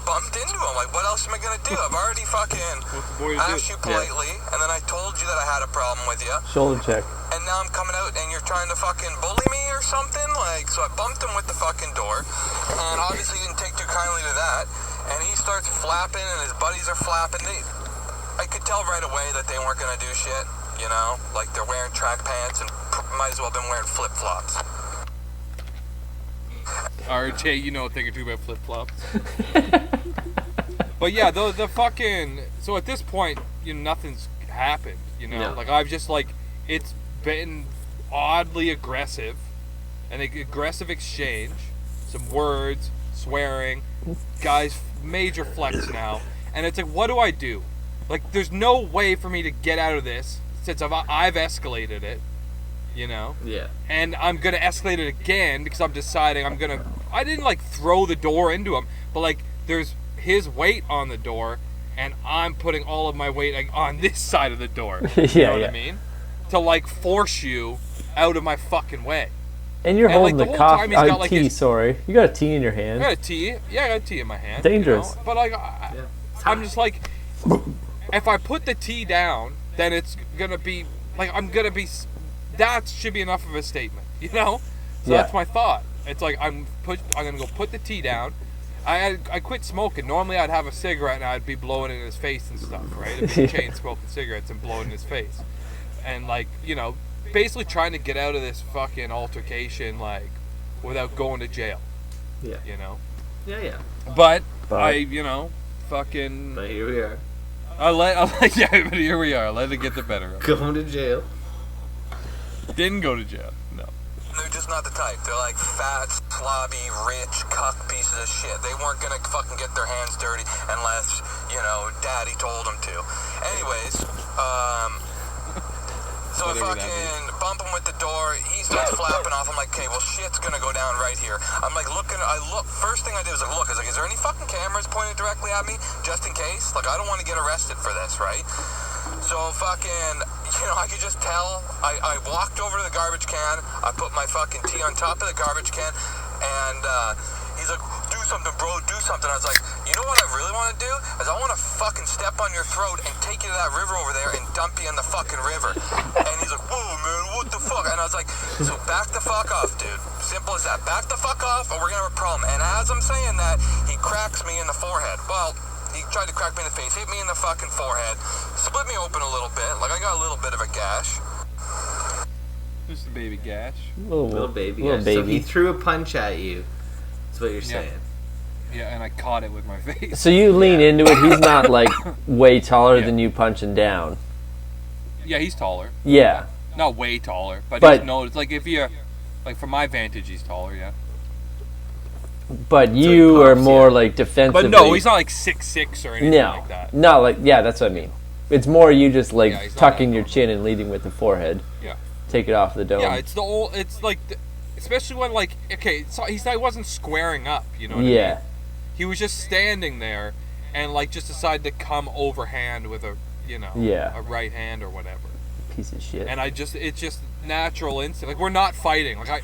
bumped into him. Like, what else am I gonna do? I've already fucking What's the boy to asked do? you politely, and then I told you that I had a problem with you, Shoulder check. and now I'm coming out and you're trying to fucking bully me or something? Like, so I bumped him with the fucking door, and obviously he didn't take too kindly to that, and he starts flapping, and his buddies are flapping. I could tell right away that they weren't gonna do shit, you know? Like, they're wearing track pants and might as well have been wearing flip-flops. RJ, you know a thing or two about flip flops. But yeah, the fucking. So at this point, nothing's happened. No. Like I've just like it's been oddly aggressive, an aggressive exchange, some words, swearing, guys, major flex now, and it's like, what do I do? Like, there's no way for me to get out of this since I've escalated it. Yeah. And I'm gonna escalate it again because I'm deciding I didn't like throw the door into him, but like there's his weight on the door, and I'm putting all of my weight like, on this side of the door. You know what I mean? To like force you out of my fucking way. And you're And, like, holding the the whole coffee. time he's got, like, tea. his- Sorry, you got a tea in your I hand. got a tea. Yeah, I got a tea in my hand. Dangerous. But like, Yeah. I'm just like, if I put the tea down, then it's gonna be like that should be enough of a statement, So Yeah. that's my thought. It's like I'm gonna go put the tea down. I quit smoking. Normally I'd have a cigarette and I'd be blowing it in his face and stuff, right? I'd be chain smoking cigarettes and blowing in his face, and like basically trying to get out of this fucking altercation like without going to jail. Yeah. Yeah. But But- I fucking. But here we are. Yeah, but here we are. Let it get the better of Going to jail. it. Didn't go to jail. No. They're just not the type. They're like fat, slobby, rich, cuck pieces of shit. They weren't gonna fucking get their hands dirty unless, daddy told them to. Anyways, so I Whatever that fucking bump him with the door. He starts flapping off. I'm like, okay, well, shit's gonna go down right here. I'm like looking. First thing I did was like, look. I was like, is there any fucking cameras pointed directly at me, just in case? Like, I don't want to get arrested for this, right? So fucking, I could just tell. I walked over to the garbage can. I put my fucking tea on top of the garbage can, and he's like, do something, bro, do something. I was like, you know what I really want to do? Is I want to fucking step on your throat and take you to that river over there and dump you in the fucking river. And he's like, whoa, man, what the fuck? And I was like, so back the fuck off, dude. Simple as that. Back the fuck off, or we're gonna have a problem. And as I'm saying that, he cracks me in the forehead. Well, he tried to crack me in the face, hit me in the fucking forehead, split me open a little bit. Like, I got a little bit of a gash. Just a baby gash. Little baby. Little So he baby. threw a punch at you. That's what you're Yeah. saying. Yeah, and I caught it with my face. So you lean into it. He's not like way taller Yeah. than you punching down. Yeah, he's taller. Yeah. Not way taller, but But- it's like if you, like from my vantage, he's taller. Yeah. But he you are pumps, more yeah. like defensively. But no, he's not like 6'6" or anything No, like that. not like that's what I mean. It's more you just like Yeah, he's not tucking that your tall. chin and leading with the forehead. Yeah. Take it off the dome. Yeah, it's like, especially when like, okay, so he wasn't squaring up, you know what I Yeah. mean? He was just standing there and like just decided to come overhand with a, Yeah. a right hand or whatever. Piece of shit. And it's just natural instinct. Like, we're not fighting. Like,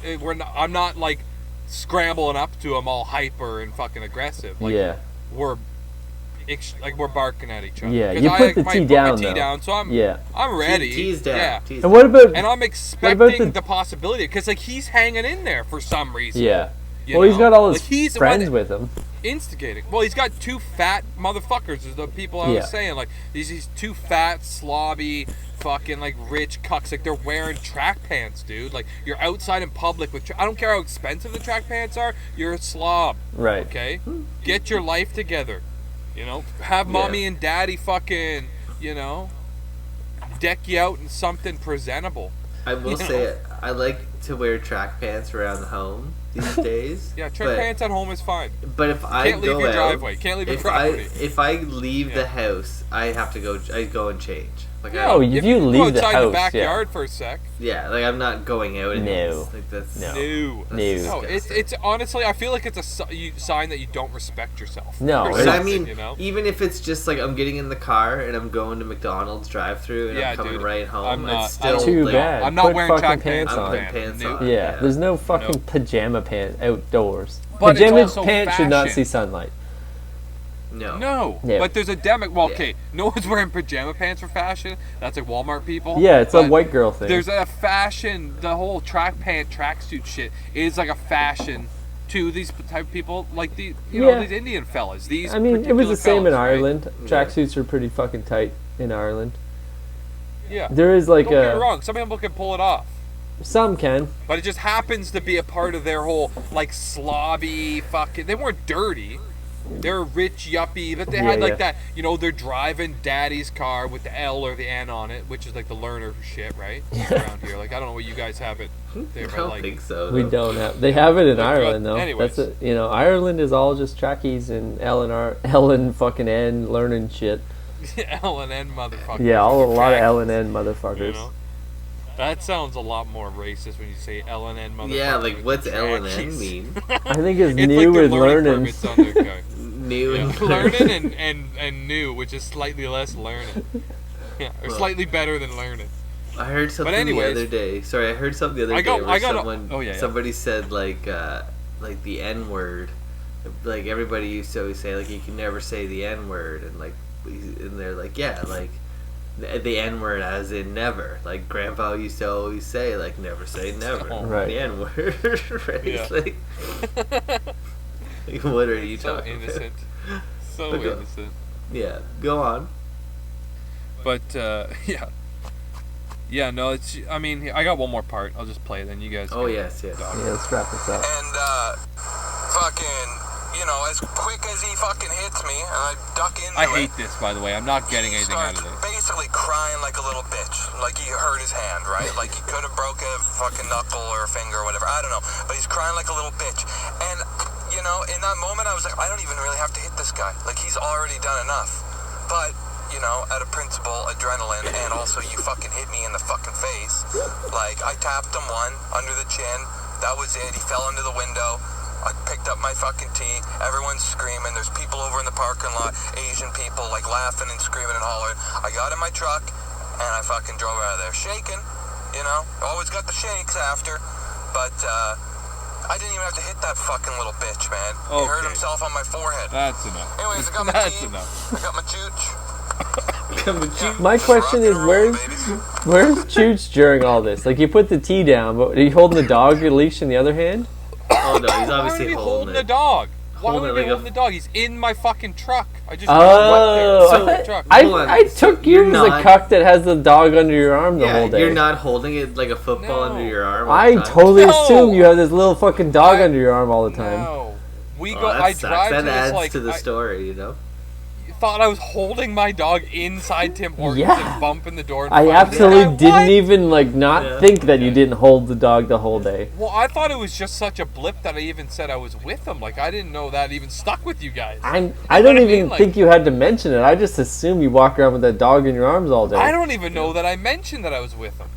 I'm not like scrambling up to him all hyper and fucking aggressive. Like, yeah. we're barking at each other. Yeah, 'Cause you put the I tea put down, my tea though. down, so I'm Yeah. ready. Tease down. Yeah. Tease And down. what about? And I'm What expecting about the possibility, because like he's hanging in there for some reason. Yeah. You Well, he's know? got all his Like, he's the friends one with him. instigating. Well, he's got two fat motherfuckers. Is the people I Yeah. was saying. Like these two fat, slobby, fucking like rich cucks. Like they're wearing track pants, dude. Like you're outside in public with. I don't care how expensive the track pants are. You're a slob. Right. Okay. Get your life together. You know. Have mommy and daddy fucking. You know. Deck you out in something presentable. I will say I like to wear track pants around home these days. Yeah, track pants at home is fine. But if I Can't leave go your out, driveway. Can't leave your property. if I leave the house, I have to go. I go and change. Like Oh, if you go leave the outside house, the backyard for a sec. like I'm not going out. No. Like that's No. No. that's No. No, disgusting. it's honestly, I feel like it's a sign that you don't respect yourself. No, Or it's- But I something, mean, you know? even if it's just like I'm getting in the car and I'm going to McDonald's drive-through and Yeah, I'm coming dude, right home, I'm not- it's still Too like, bad. I'm not Put wearing fucking track pants pants I'm on. putting man. pants Nope. on. Yeah, there's no fucking Nope. pajama pants outdoors. But it's Pajama also pants should not fashion. see sunlight. No. Yeah. But there's a well, okay, no one's wearing pajama pants for fashion. That's like Walmart people. Yeah, it's a But white girl thing. There's a fashion, the whole tracksuit shit is like a fashion to these type of people, like these Indian fellas. These I mean, it was the particular same in fellas, right? Ireland. Tracksuits are pretty fucking tight in Ireland. Yeah. There is like Don't get me wrong, some people can pull it off. some can. But it just happens to be a part of their whole, like, slobby fucking... They weren't dirty. They were rich, yuppie, but they had, like, that... You know, they're driving daddy's car with the L or the N on it, which is, like, the learner shit, right? Around here. Like, I don't know what you guys have it there, I but, don't like... think so. We though. don't have. They have it in But, Ireland though. anyways. That's it. You know, Ireland is all just trackies and L and fucking N learning shit. L and N motherfuckers. Yeah, a lot of Trackies, L and N You motherfuckers. know? That sounds a lot more racist when you say L and N motherfuckers. Yeah, like what's than L and N trackies. mean? I think it's, It's new like their with learning learning. permits on their car. New Yeah, and learning and new, which is slightly less learning. Yeah, or Well, slightly better than learning. I heard something anyways- the other day. Sorry, I heard something the other I got- day I got a- someone oh, yeah, yeah. somebody said like the N word. Like everybody used to always say like you can never say the N word and they're like like the N word as in never. Like grandpa used to always say like never say never. Oh, right. The N word. Right? Yeah. Like, what are you So talking innocent. about? So Look up. innocent. Yeah, go on. But yeah. Yeah, no, it's. I mean, I got one more part. I'll just play it, then you guys. Oh can yes. Yeah, let's wrap this up. And, fucking, you know, as quick as he fucking hits me, and I duck into I it. hate this, by the way. I'm not getting He anything out of starts this. basically crying like a little bitch. Like he hurt his hand, right? Like he could have broke a fucking knuckle or a finger or whatever. I don't know. But he's crying like a little bitch. And, you know, in that moment I was like, I don't even really have to hit this guy. Like he's already done enough. But, you know, out of principle, adrenaline, and also you fucking hit me in the fucking face. Like, I tapped him one under the chin. That was it. He fell into the window. I picked up my fucking tea. Everyone's screaming. There's people over in the parking lot, Asian people, like laughing and screaming and hollering. I got in my truck and I fucking drove out of there shaking. You know, always got the shakes after. But I didn't even have to hit that fucking little bitch, man. He hurt Okay. himself on my forehead. That's enough. Anyways, I got my That's tea. enough. I got my chooch. My Just question rock is, and roll, where's Chooch during all this? Like, you put the tea down, but are you holding the dog leash in the other hand? Oh no, he's Why would obviously I be holding holding the it. dog? Why Holding would it I be like a- holding the dog? He's in my fucking truck. I just Oh, So- the truck. Hold on. I took you You're as not- a cuck that has the dog under your arm the Yeah, whole day. you're not holding it like a football No. under your arm. all I the time. totally No. assume you have this little fucking dog I- under your arm all the time. No. We Oh, go. that I sucks. drive That to this adds like. to the I story, you know. thought I was holding my dog inside Tim Hortons Yeah. and bumping the door. In I front of me. absolutely What? didn't even not Yeah. think that you didn't hold the dog the whole day. Well, I thought it was just such a blip that I even said I was with him. Like I didn't know that even stuck with you guys. I know don't what I even mean? Like- think you had to mention it. I just assume you walk around with that dog in your arms all day. I don't even know that I mentioned that I was with him.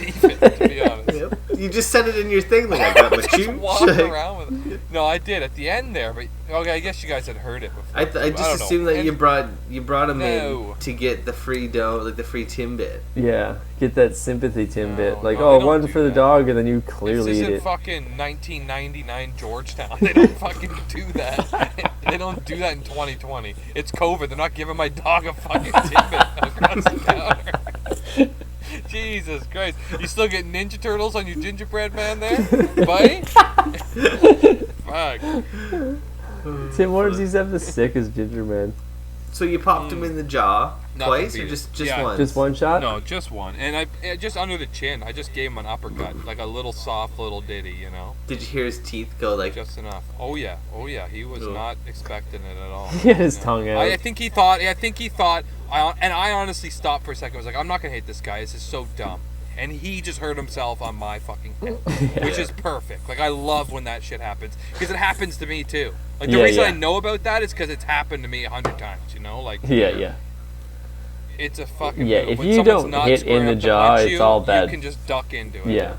Even, to be honest. Yep. You just said it in your thing, like I got my Just chooch. walking Like, around with it. No, I did at the end there, but okay, I guess you guys had heard it before. I don't just know. assumed that And- you brought him No. in to get the free dough, like the free Timbit. Yeah, get that sympathy Timbit. Like, no, they oh, don't one do for the that. dog, and then you This clearly eat isn't it. fucking 1999 Georgetown. They don't fucking do that. They don't do that in 2020. It's COVID. They're not giving my dog a fucking Timbit across the counter. Jesus Christ. You still get Ninja Turtles on your gingerbread man there? Buddy? Fuck. Tim Hortons used to have the sickest ginger man. So you popped him in the jaw Not twice, the or beat. just Yeah. once? Just one shot? No, just one. And I just under the chin. I just gave him an uppercut, like a little soft little ditty, you know, Did you hear his teeth go like? just enough. Oh yeah. He was Ugh. not expecting it at all. He had his You know? tongue out. I think he thought. I honestly stopped for a second. I was like, I'm not gonna hate this guy. This is so dumb. And he just hurt himself on my fucking head, which is perfect. Like, I love when that shit happens because it happens to me too. Like, the reason I know about that is because it's happened to me 100 times. You know, like Yeah. it's a fucking Yeah, move. if When you someone's don't not hit square in the up to jaw, punch it's all bad. You can just duck into it. Yeah.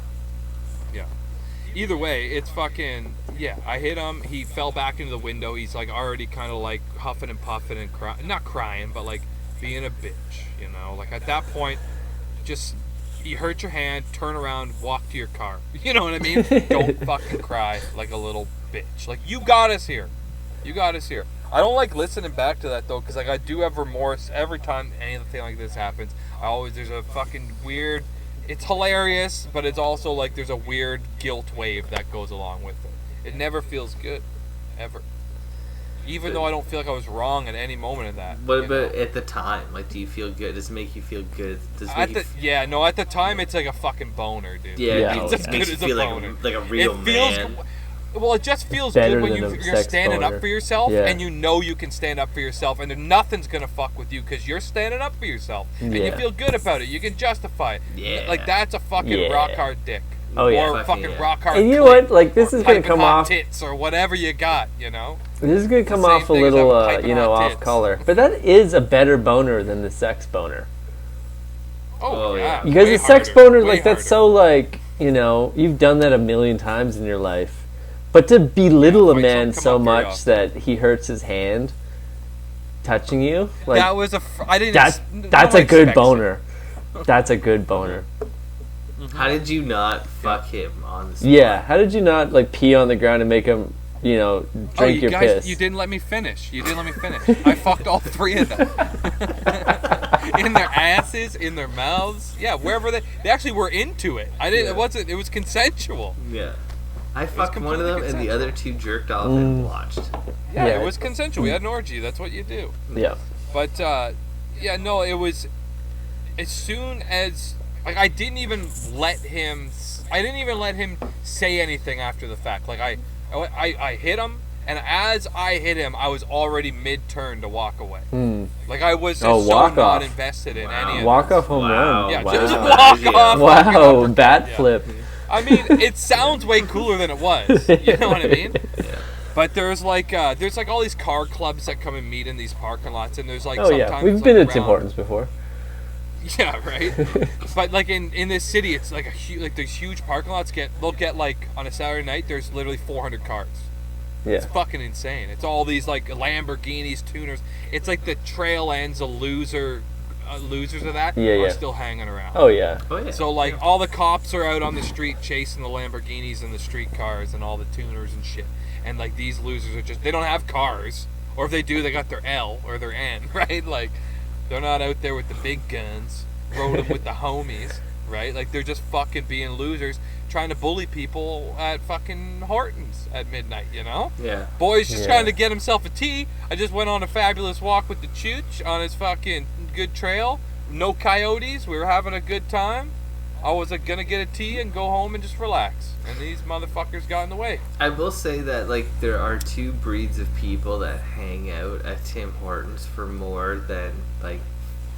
Either way, it's fucking I hit him. He fell back into the window. He's like already kind of like huffing and puffing and not crying, but like being a bitch. You know, like at that point, just you hurt your hand, turn around, walk to your car. You know what I mean? Don't fucking cry like a little bitch. Like, you got us here. I don't like listening back to that though, because like I do have remorse every time anything like this happens. There's a fucking weird. It's hilarious, but it's also like there's a weird guilt wave that goes along with it. It never feels good, ever. Even though I don't feel like I was wrong at any moment in that. But at the time, like, do you feel good? Does it make you feel good? Does it make at the time it's like a fucking boner, dude. yeah, It's it as makes good you as a feel boner. like a real It feels man. well, it just feels Better good when than a you're sex standing boner. up for yourself, Yeah. and you know you can stand up for yourself, and nothing's gonna fuck with you because you're standing up for yourself, and you Yeah. feel good about it. You can justify it. Yeah. Like, that's a fucking Yeah. rock hard dick. Oh, yeah. Or fucking yeah. rock hard. And you know clit, what? Like, this or is gonna piping come hot off. tits or whatever you got. You know. This is gonna come Same off a thing as little, having piping hot off tits. color. But that is a better boner than the sex boner. Oh, yeah. Because Way the sex harder, boner, way like, that's harder. so, like, you know, you've done that a million times in your life. But to belittle a fights man don't come so up very much often. that he hurts his hand touching you, like, That was I didn't. that's no a good expects it. boner. That's a good boner. How did you not fuck him on the spot? Yeah, how did you not, like, pee on the ground and make him, you know, drink you your guys, piss? you didn't let me finish. I fucked all three of them. In their asses, in their mouths. Yeah, wherever they actually were into it. I didn't. Yeah. It was consensual. Yeah. I fucked one of them, completely and the other two jerked off and watched. Yeah, Yeah. it was consensual. We had an orgy. That's what you do. Yeah. But no, it was as soon as like I didn't even let him say anything after the fact. Like I hit him, and as I hit him, I was already mid-turn to walk away. Like, I was just so walk not off. invested in any of Walk it. off home Wow. run. Yeah, Wow. just walk off. Wow, bat Yeah. flip. I mean, it sounds way cooler than it was. You know what I mean? Yeah. But there's like all these car clubs that come and meet in these parking lots, and there's like Oh yeah, sometimes we've like, been to Tim around- Hortons before. Yeah, right. But like in this city, it's like these huge parking lots they'll get like on a Saturday night. There's literally 400 cars. Yeah. It's fucking insane. It's all these like Lamborghinis, tuners. It's like the trail ends of losers of that Yeah, are yeah. still hanging around. Oh yeah. Oh, yeah. So like all the cops are out on the street chasing the Lamborghinis and the street cars and all the tuners and shit. And like these losers are they don't have cars, or if they do, they got their L or their N, right? Like they're not out there with the big guns, rolling with the homies, right? Like they're just fucking being losers, trying to bully people at fucking Hortons at midnight, you know? Yeah. Boy's just Yeah. trying to get himself a tea. I just went on a fabulous walk with the Chooch on his fucking good trail. No coyotes. We were having a good time. I was gonna get a tea and go home and just relax. And these motherfuckers got in the way. I will say that, like, there are two breeds of people that hang out at Tim Hortons for more than, like,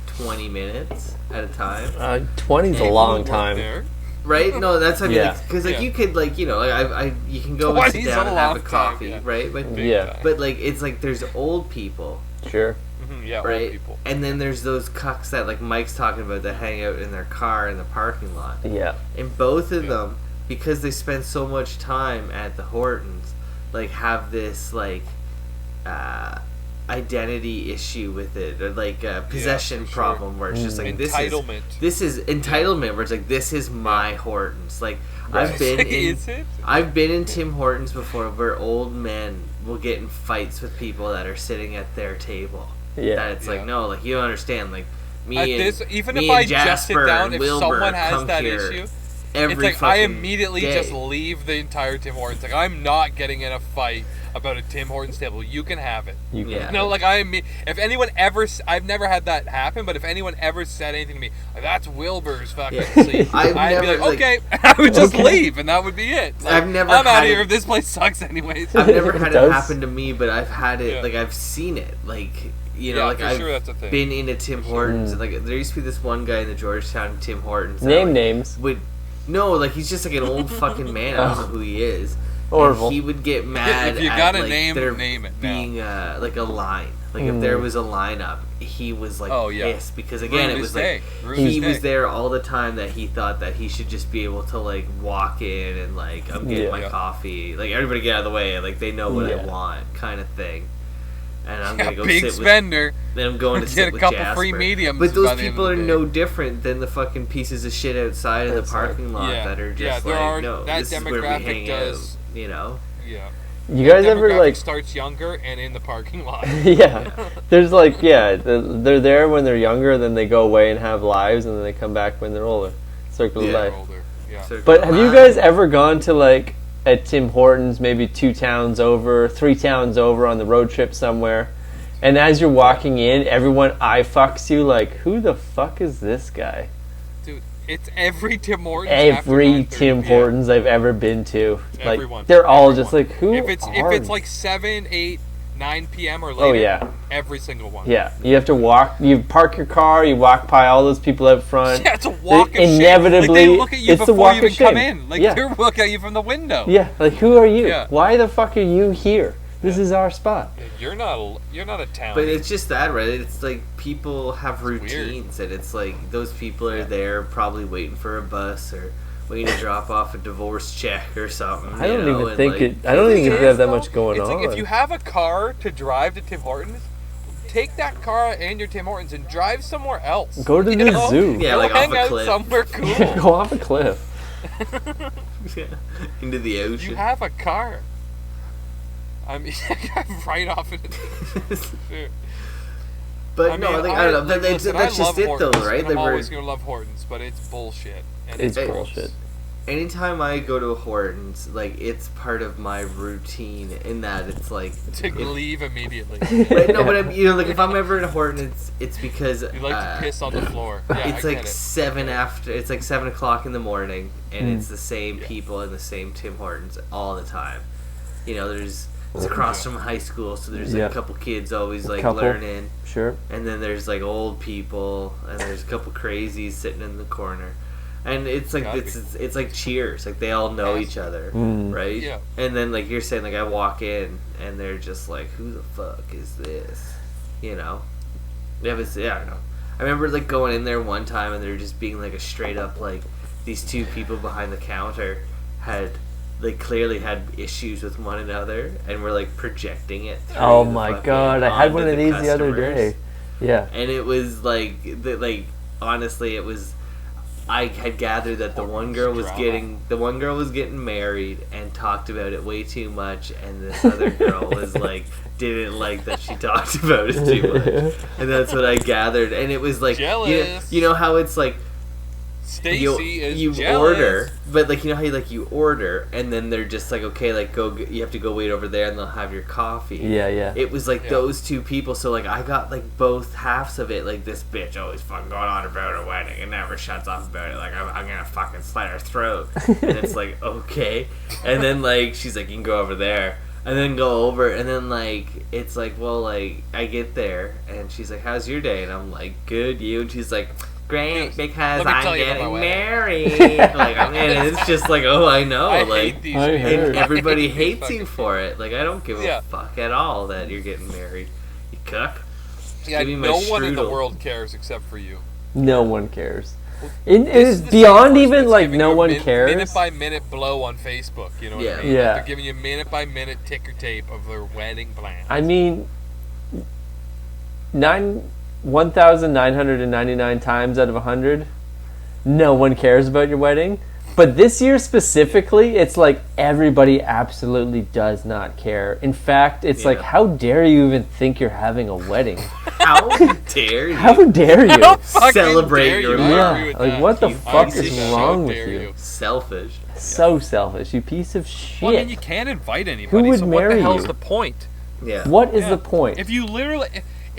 20 minutes at a time. 20's a People long who work time. there. Right? No, that's what I mean. Yeah. Because, like, Yeah. you could, like, you know, like, you can go and 20's sit a down and have a long time, coffee, yeah. right? But, Yeah. but, like, it's like there's old people, Sure. Yeah, right? old people. And then there's those cucks that, like Mike's talking about, that hang out in their car in the parking lot. Yeah. And both of Yeah. them, because they spend so much time at the Hortons, like, have this, like, identity issue with it, or like a possession for sure. problem, where it's just like Entitlement. This is entitlement, where it's like, this is my Hortons. Like, Right. I've been in Is it? I've been in Tim Hortons before, where old men will get in fights with people that are sitting at their table. Yeah. That it's Yeah. like, no, like, you don't understand, like, me At and this, even me if I and just sit Jasper down, and if Wilbur someone has come that here issue, every It's like I fucking immediately day. just leave the entire Tim Hortons. Like I'm not getting in a fight about a Tim Hortons table. You can have it. You can. Yeah. No, like if anyone ever, I've never had that happen, but if anyone ever said anything to me, like, that's Wilbur's fucking sleep, I've I'd be never, like, okay, I would just Okay. leave, and that would be it. Like, I've never I'm out had of here. it- This place sucks anyways. I've never It had it does. happen to me, but I've had it. Yeah. Like I've seen it. Like you know, Yeah, like for I've sure that's a thing. been in a Tim Hortons. And, like there used to be this one guy in the Georgetown Tim Hortons. that, Name like, names. Would no, like he's just like an old fucking man. I don't know who he is. Orville. And he would get mad If you at, got a like, name, there name it now. being like a line. Like if there was a lineup, he was like Oh, yeah. pissed because again Ruined it his was day. like Ruined he his was day. there all the time that he thought that he should just be able to like walk in and like I'm getting Yeah. my Yeah. coffee. Like everybody get out of the way. Like they know what I Yeah. want, kind of thing. And I'm Yeah, gonna go big sit with. spender. Then I'm going to Get sit a with couple Jasper. free mediums But those by the end people of are the no different than the fucking pieces of shit outside of the That's right. parking lot Yeah. that are just Yeah, there like, are- no, that this is where we demographic hang does- out. You know. Yeah. You guys ever Demographic like? starts younger and in the parking lot. Yeah, there's like they're there when they're younger, then they go away and have lives, and then they come back when they're older. Circle of Yeah. life. Older. Yeah. Circle But of have you life. guys ever gone to like at Tim Hortons, maybe 2 towns over, 3 towns over on the road trip somewhere, and as you're walking in, everyone eye fucks you like, who the fuck is this guy? Dude, it's every Tim Hortons. after Every 9:30 Tim p.m. Hortons I've ever been to, like Everyone. they're all Everyone. just like, who If it's are like 7, 8, 9 p.m. or later. Oh, yeah. Every single one. Yeah, you have to walk. You park your car. You walk by all those people out front. Yeah, it's a walk of shame. Inevitably, Like, they look at you it's the before walk you even of shame. come in. Like Yeah. they're looking at you from the window. Yeah, like who are you? Yeah. Why the fuck are you here? This is our spot. You're not a town. But it's just that, right? It's like people have weird. routines, and it's like those people are there probably waiting for a bus or waiting to drop off a divorce check or something. I don't you know, even and, think like, it. I don't even think they have that much going it's on. like if you have a car to drive to Tim Hortons, take that car and your Tim Hortons and drive somewhere else. Go to You the know? zoo. Yeah, Go like hang off a out cliff. somewhere cool. Go off a cliff. into the ocean. You have a car. I mean, right off into the But no, like, I don't know. like, That's, listen, that's I just love it, Hortons, though, right? and Like, I'm we're, always gonna love Hortons, but it's bullshit. And It's gross. bullshit. anytime I go to Hortons, like it's part of my routine. In that it's like To leave immediately. But no, but I'm, you know, like if I'm ever in a Hortons, it's because You like to piss on the floor. Yeah, it's I like get it. 7 o'clock in the morning, and Mm. it's the same people in the same Tim Hortons all the time. You know, it's across from high school, so there's like Yeah. a couple kids always like Couple. learning, Sure. and then there's like old people, and there's a couple crazies sitting in the corner. And it's like Gotta it's like Cheers, like they all know each other, Mm. right? Yeah. And then like you're saying, like I walk in and they're just like, "Who the fuck is this?" You know? Yeah, I don't know. I remember like going in there one time and there just being like a straight up like these two people behind the counter had like clearly had issues with one another and were like projecting it. through Oh the my fucking- god, I had onto one of these the other customers. day. Yeah. And it was like honestly it was I had gathered that the one girl was getting married and talked about it way too much, and this other girl was like didn't like that she talked about it too much, and that's what I gathered. And it was like Jealous. you know how it's like Stacy is you jealous. order, but like you know how you order and then they're just like okay, like you have to go wait over there and they'll have your coffee. Yeah. It was like Yeah. those two people, so like I got like both halves of it. Like this bitch always fucking going on about her wedding and never shuts off about it. Like I'm gonna fucking slit her throat, and it's like okay, and then like she's like you can go over there, and then go over, and then like it's like well like I get there and she's like how's your day, and I'm like good, you, and she's like great because Let me I'm tell you about my getting wedding. married. Like and it's just like oh I know I like. hate these I people. heard. And everybody I hate these hates fucking you for it. Like I don't give Yeah. a fuck at all that you're getting married. You cuck. Yeah, Give me my no one in the strudel. world cares except for you. No one cares. It This is is the beyond same person even that's like giving no you a one minute cares. by minute blow on Facebook. You know what Yeah. I mean? Yeah. Like, they're giving you minute by minute ticker tape of their wedding plan. I mean, 1,999 times out of 100, no one cares about your wedding. But this year specifically, it's like everybody absolutely does not care. In fact, it's like, how dare you even think you're having a wedding? How dare you? How dare you? How fucking Celebrate dare your you? I life. agree with Like, that. what the You fuck piece is of shit. wrong How with dare you? Selfish. So selfish, you piece of shit. Well, I mean, you can't invite anybody. would so what marry the hell's you? the point? Yeah. What is Yeah. the point?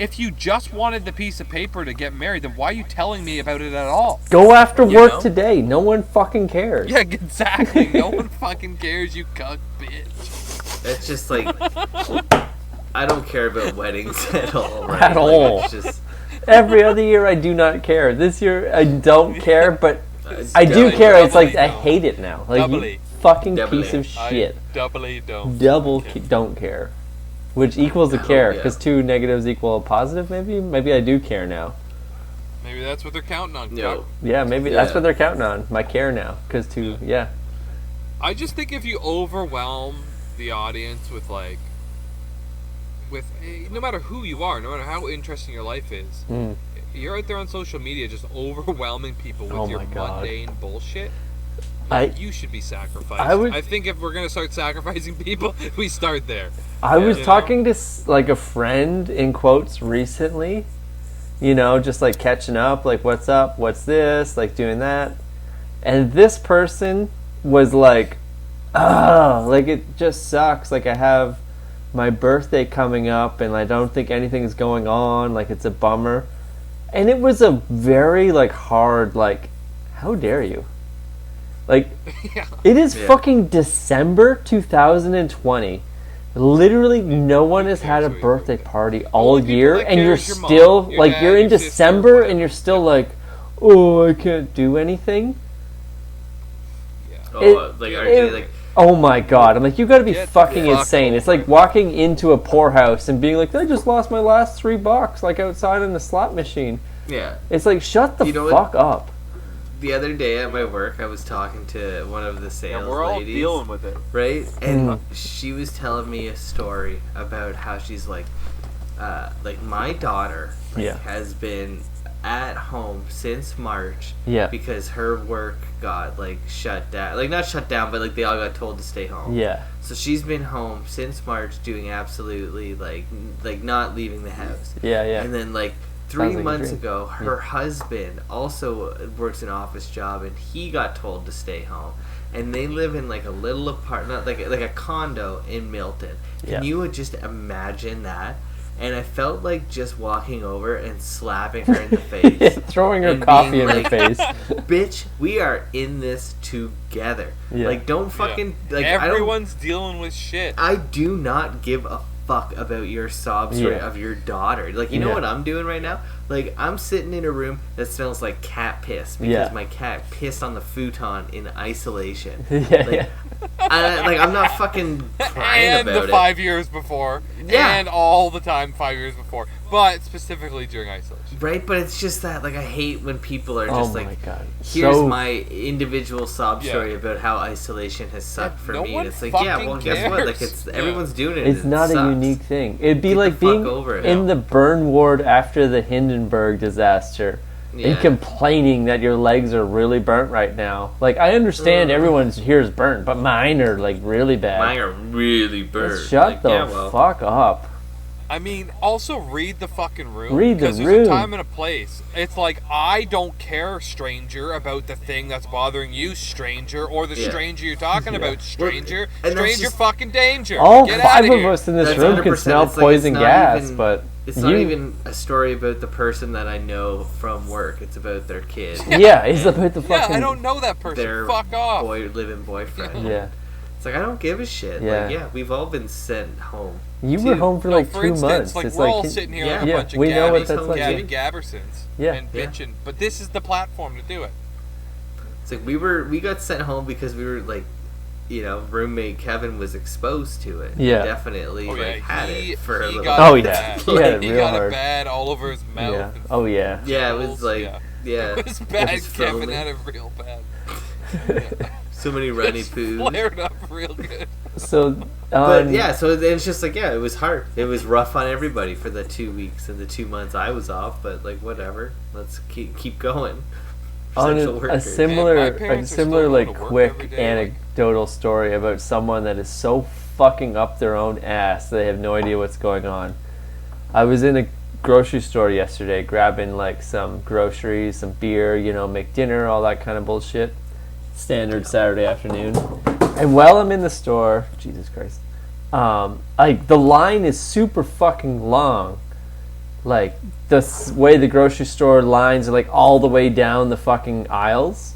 If you just wanted the piece of paper to get married, then why are you telling me about it at all? Go after You work know? today. No one fucking cares. Yeah, exactly. No one fucking cares, you cuck bitch. It's just like I don't care about weddings at all. Right? At all. It's just Every other year, I do not care. This year, I don't care, but it's I do doubly- care. It's like, doubly I don't. hate it now. Like, you Doubly. fucking Doubly. piece of shit. I doubly don't. Don't care. Which equals a care, yeah. because 2 negatives equal a positive, maybe? Maybe I do care now. Maybe that's what they're counting on, No. cuck. Yeah, maybe that's Yeah. what they're counting on. My care now. Because 2, yeah. I just think if you overwhelm the audience with no matter who you are, no matter how interesting your life is, Mm. you're out there on social media just overwhelming people with Oh your my God. mundane bullshit. I You should be sacrificed. I would- I think if we're gonna start sacrificing people, we start there. was you know? talking to, like, a friend, in quotes, recently. You know, just, like, catching up. Like, what's up? What's this? Like, doing that. And this person was like, oh, like, it just sucks. Like, I have my birthday coming up, and I don't think anything is going on. Like, it's a bummer. And it was a very, like, hard, like, how dare you? Like, Yeah. it is Yeah. fucking December 2020. Literally, no one has had a cares what your birthday birthday- party The all only people year, that and care you're is your mom, still, your like, dad, you're in your sister, December, whatever. and you're still like, oh, I can't do anything. Oh, It- like it- RJ, like Oh my god, I'm like, you gotta be Get the fucking fuck insane. It's over like it. walking into a poorhouse and being like, I just lost my last $3, like, outside in the slot machine. yeah. It's like, shut the You know what? fuck up. The other day at my work, I was talking to one of the sales And we're all ladies, dealing with it. right? And she was telling me a story about how she's like my daughter Yeah. has been at home since March Yeah. because her work got like shut down, like not shut down, but like they all got told to stay home. Yeah. So she's been home since March, doing absolutely like not leaving the house. Yeah, yeah. And then like 3 like a months dream. ago, her husband also works an office job, and he got told to stay home. And they live in like a little apartment, like a condo in Milton. Can Yeah. you just imagine that? And I felt like just walking over and slapping her in the face. Throwing her and coffee being in her like, face. Bitch, we are in this together. Yeah. Like, don't fucking like. Everyone's dealing with shit. I do not give a fuck about your sob story Yeah. of your daughter. Like, you know Yeah. what I'm doing right now? Like, I'm sitting in a room that smells like cat piss because Yeah. my cat pissed on the futon in isolation. Yeah, Like, yeah. I'm not fucking crying And about the it. 5 years before. Yeah. And all the time 5 years before. But specifically during isolation. Right? But it's just that, like, I hate when people are Oh just my like, god. here's So, my individual sob Yeah. story about how isolation has sucked for no me. one And it's like, yeah, well, fucking guess what? Like, cares. it's Yeah. everyone's doing it. it's and it not a sucks. unique thing. It'd be Get the like fuck being over it. in the burn ward after the Hindenburg disaster and Yeah. complaining that your legs are really burnt right now. Like, I understand everyone's here is burnt, but mine are like really bad. Mine are really burned. Shut Like, the yeah, well, fuck up. I mean, also read the fucking room. Read the because there's room. a time and a place. It's like, I don't care, stranger, about the thing that's bothering you, stranger, or the Yeah. stranger you're talking about, stranger. and that's Stranger just- fucking danger. All Get 5 outta of here. us in this That's room can 100%. smell It's like, poison it's not gas, even- but It's not you- even a story about the person that I know from work. It's about their kid, yeah, it's about the Yeah, fucking. I don't know that person. their Fuck off. living boyfriend. Yeah, It's like, I don't give a shit. Yeah. Like, yeah, we've all been sent home. you were Too. home for No, like for 2 instance, months. like It's we're like all sitting here like yeah, a bunch of we know what Gabby, that's like. Yeah. Gabby Gabbersons Yeah. and Yeah. bitching. But this is the platform to do it. It's like we got sent home because we were like, you know, roommate Kevin was exposed to it. Yeah. He definitely Oh yeah, like had he, it for a he little. got Oh, it yeah. bad. He had it He real got hard. it bad all over his mouth. Yeah. and Oh yeah. Yeah, it was genitals. like Yeah. yeah, It was bad. was Kevin filming. had it real bad. so many runny It's poos. flared up real good. So, But yeah, so it's just like it was hard. It was rough on everybody for the 2 weeks and the 2 months I was off. But like whatever, let's keep going. On essential a workers. similar, Man, my a parents are similar still like going to work quick every day, like- anecdotal story about someone that is so fucking up their own ass they have no idea what's going on. I was in a grocery store yesterday grabbing like some groceries, some beer, make dinner, all that kind of bullshit. Standard Saturday afternoon. And while I'm in the store, Jesus Christ, like the line is super fucking long. Like the way the grocery store lines are like all the way down the fucking aisles.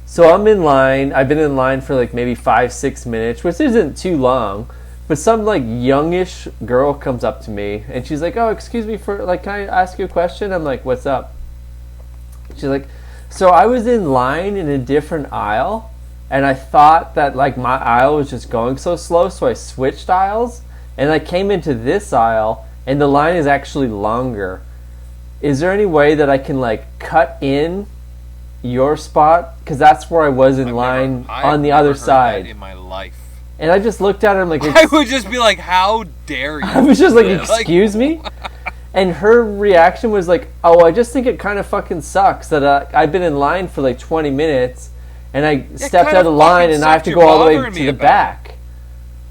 So I'm in line. I've been in line for like maybe 5-6 minutes, which isn't too long. But some like youngish girl comes up to me and she's like, "Oh, excuse me for like, can I ask you a question?" I'm like, "What's up?" She's like, "So I was in line in a different aisle, and I thought that like my aisle was just going so slow, so I switched aisles, and I came into this aisle, and the line is actually longer. Is there any way that I can like cut in your spot? Because that's where I was in line on the other side." In my life. And I just looked at her and I'm like, I would just be like, "How dare you?" I was just like, Yeah. "Excuse me?" And her reaction was like, "Oh, I just think it kind of fucking sucks that I've been in line for like 20 minutes and I stepped kinda out of line fucking and I have to sucks. go all the way You're bothering to me the about back."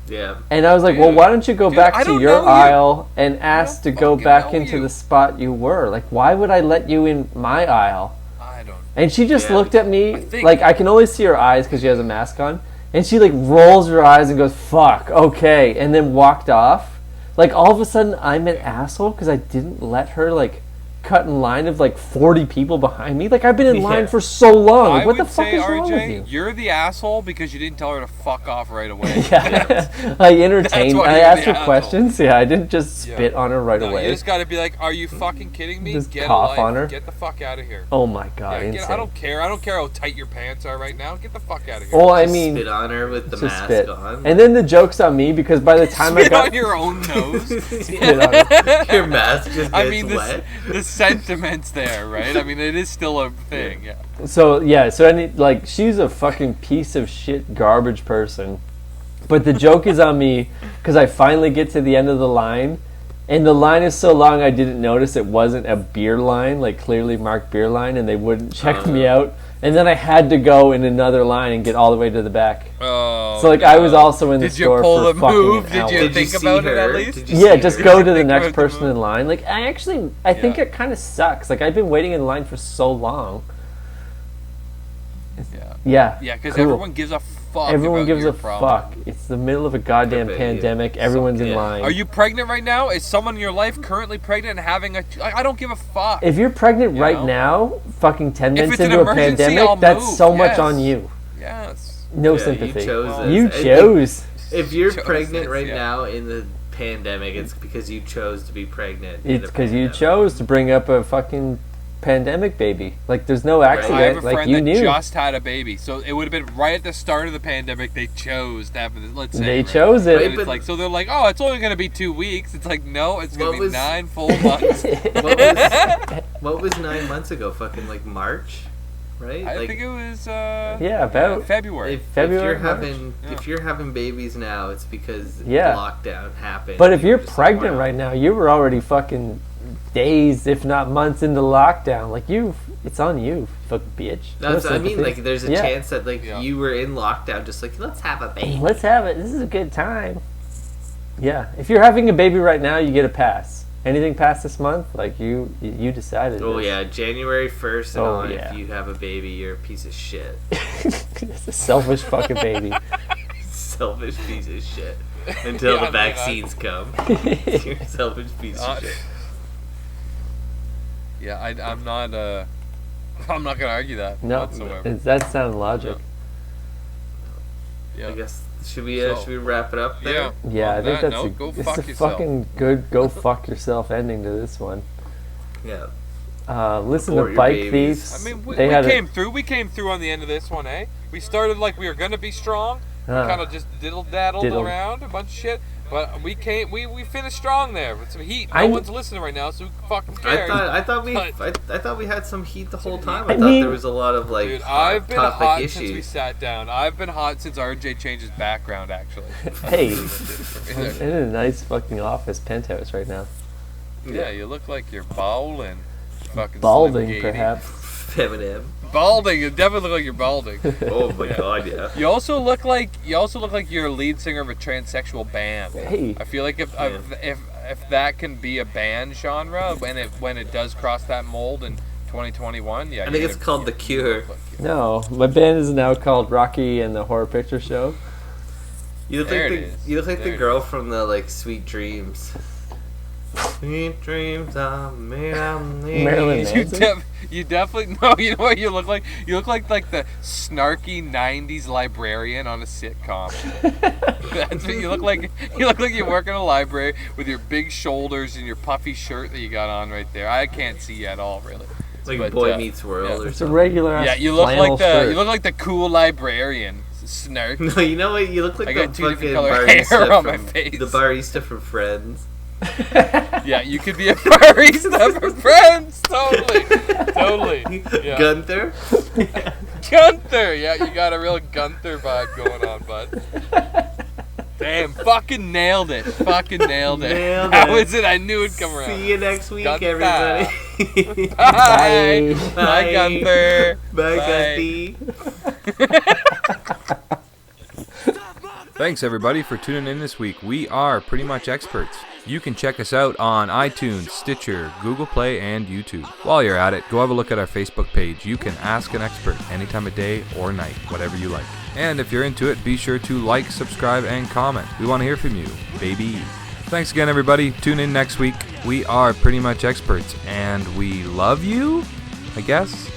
Yeah. And I was like, "Well, Dude. why don't you go Dude, back I to don't your know you. aisle and ask to don't go fucking back know into you." the spot you were? Like, why would I let you in my aisle?" I don't. And she just Yeah. looked at me, think- like I can only see her eyes because she has a mask on. And she like rolls her eyes and goes, "Fuck, okay," and then walked off. Like all of a sudden I'm an asshole because I didn't let her like cut in line of like 40 people behind me. Like I've been in line Yeah. for so long. Like, I what would the fuck say, is wrong with RJ, you? you're the asshole because you didn't tell her to fuck off right away. Yeah, I entertained. why I you're asked the her asshole. questions. Yeah, I didn't just Yeah. spit on her right No, away. you just got to be like, "Are you fucking kidding me? Just Get cough a life. on her. Get the fuck out of here." Oh my god, Yeah, insane. I don't care. I don't care how tight your pants are right now. Get the fuck out of here. Well, I Just mean, spit on her with the just mask spit. on. And then the joke's on me because by the time I Spit got on your own nose. spit on her. Your mask just gets I mean, wet. the sentiment's there, right? I mean, it is still a thing. Yeah. So yeah, so like she's a fucking piece of shit garbage person. But the joke is on me because I finally get to the end of the line, and the line is so long I didn't notice it wasn't a beer line, like clearly marked beer line, and they wouldn't check me out. And then I had to go in another line and get all the way to the back. Oh. So like I was also in the Did you store pull for the fucking move? an Did hour. you Did think see about it her? at least? Did you Yeah, see just her? go to the Think next about the person move. in line. Like I think Yeah. it kind of sucks. Like I've been waiting in line for so long. Yeah. Yeah. Yeah, because cool. everyone gives a fuck. Everyone about gives your a problem. fuck. It's the middle of a goddamn Could be, pandemic. Everyone's in Yeah. line. Are you pregnant right now? Is someone in your life currently pregnant and having a? I don't give a fuck. If you're pregnant You right know? now, fucking 10 minutes it's an into a emergency, pandemic, I'll that's move, so much yes. on you. Yes. No Yeah, sympathy. You chose Well, this. You And chose. If you're chose pregnant this, right yeah. now in the pandemic, it's because you chose to be pregnant. in It's the because you pandemic. chose to bring up a fucking pandemic baby. Like, there's no I accident. have a Like, friend you that knew. just had a baby, so it would have been right at the start of the pandemic. They chose to have this. Let's say They right? chose it. Right, And it's but- like, so they're like, "Oh, it's only gonna be 2 weeks." It's like, no, it's gonna What be was- 9 full months. What was 9 months ago? Fucking like March, right? I like, think it was Yeah, about. February. if February, you're March. having Yeah. if you're having babies now, it's because Yeah. lockdown happened. But if and you're just pregnant like, right now, you were already fucking days, if not months, into lockdown. Like, it's on you, fucking bitch. No That's what I mean. sympathy. Like, there's a Yeah. chance that like Yeah. you were in lockdown, just like let's have a baby. Let's have it. This is a good time. Yeah. If you're having a baby right now, you get a pass. Anything past this month, like you decided. Oh this. yeah, January 1st and Oh, on. yeah. If you have a baby, you're a piece of shit. It's a selfish fucking baby. Selfish piece of shit. Until Yeah, the I mean, vaccines come, you're a selfish piece Uh, of shit. Yeah, I'm not. I'm not gonna argue that No, whatsoever. that sounds logic. I Yeah. guess should we So- wrap it up there? Yeah. Yeah, I On think that that's note, go it's fuck a yourself. fucking good go fuck yourself ending to this one. Yeah. Listen Abort to your Bike babies. Thieves. I mean, we They had came through. We came through on the end of this one, eh? We started like we were gonna be strong. Uh, Kind of just diddle-daddled diddle. around a bunch of shit. But we came. We finished strong there with some heat. No I- one's listening right now, so who fucking cares? I thought we had some heat the whole time. I thought mean- there was a lot of like Dude, I've been topic hot issues. since we sat down. I've been hot since RJ changed his background, actually. Hey, I'm in a nice fucking office penthouse right now. Yeah, you look like you're bowling. Fucking Balding, Slim Gady. perhaps. Eminem. Balding. You definitely look like you're balding. Oh my god, yeah. You also look like you're a lead singer of a transsexual band. Hey. I feel like if that can be a band genre when it does cross that mold in 2021, yeah. I think it's called The Cure. No, my band is now called Rocky and the Horror Picture Show. You look There like it is. you look like There the it girl from the like Sweet Dreams. Sweet dreams are made of me. Marilyn You, Manson? you definitely no. You know what you look like? You look like the snarky '90s librarian on a sitcom. That's what you look like. You look like you work in a library with your big shoulders and your puffy shirt that you got on right there. I can't see you at all, really. Like But, Boy Meets World or It's a something. regular ass Yeah, you look flannel like shirt. you look like the cool librarian. Snark. No, you know what? You look like I the got two fucking different color hair barista on my from face. the barista from Friends. Yeah, you could be a barista for Friends. Totally. Yeah. Gunther. Gunther. Yeah, you got a real Gunther vibe going on, bud. Damn, fucking nailed it. Nailed How it. is it? I knew it'd come around. See you next week, Gunther. everybody. Bye. Bye. Bye, Gunther. Bye, Bye. Gunty. Thanks everybody for tuning in this week. We are Pretty Much Experts. You can check us out on iTunes, Stitcher, Google Play, and YouTube. While you're at it, go have a look at our Facebook page. You can ask an expert any time of day or night, whatever you like. And if you're into it, be sure to like, subscribe, and comment. We want to hear from you, baby. Thanks again, everybody. Tune in next week. We are Pretty Much Experts, and we love you, I guess.